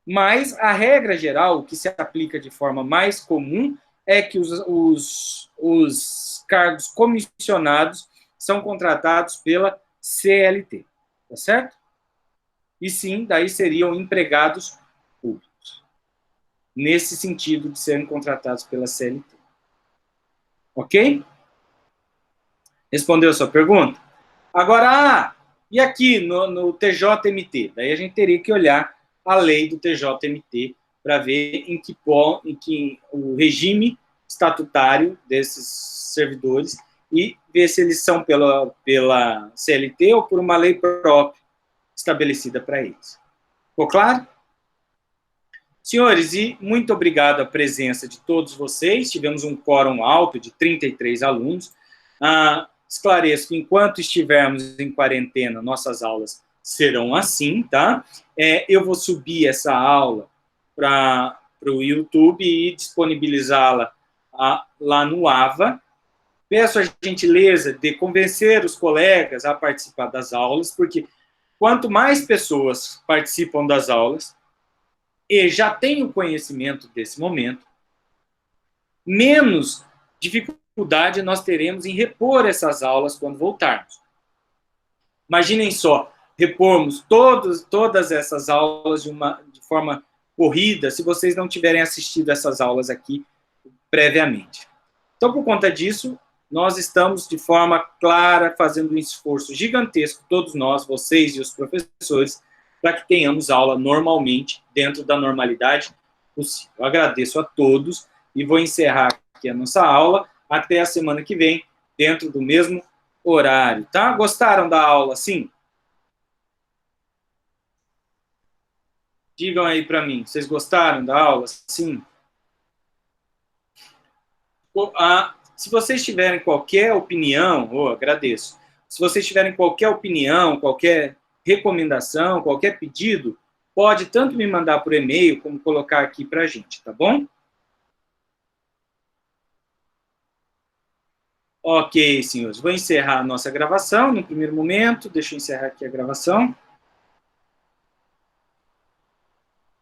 Mas a regra geral, que se aplica de forma mais comum, é que os cargos comissionados são contratados pela CLT. Tá certo? E sim, daí seriam empregados públicos. nesse sentido de serem contratados pela CLT. Ok? Respondeu a sua pergunta? Agora, e aqui no TJMT? Daí a gente teria que olhar a lei do TJMT para ver em que o regime estatutário desses servidores e ver se eles são pela CLT ou por uma lei própria estabelecida para eles. Ficou claro? Senhores, e muito obrigado à presença de todos vocês. Tivemos um quórum alto de 33 alunos. Esclareço que enquanto estivermos em quarentena, nossas aulas serão assim, tá? Eu vou subir essa aula para o YouTube e disponibilizá-la lá no AVA. Peço a gentileza de convencer os colegas a participar das aulas, porque quanto mais pessoas participam das aulas e já têm o conhecimento desse momento, menos dificuldade nós teremos em repor essas aulas quando voltarmos. Imaginem só, repormos todas essas aulas de forma corrida, se vocês não tiverem assistido essas aulas aqui previamente. Então, por conta disso, nós estamos, de forma clara, fazendo um esforço gigantesco, todos nós, vocês e os professores, para que tenhamos aula normalmente, dentro da normalidade possível. Eu agradeço a todos e vou encerrar aqui a nossa aula até a semana que vem, dentro do mesmo horário, tá? Gostaram da aula, sim? Digam aí para mim, vocês gostaram da aula? Sim. Se vocês tiverem qualquer opinião, agradeço. Se vocês tiverem qualquer opinião, qualquer recomendação, qualquer pedido, pode tanto me mandar por e-mail, como colocar aqui para a gente, tá bom? Ok, senhores. Vou encerrar a nossa gravação no primeiro momento. Deixa eu encerrar aqui a gravação.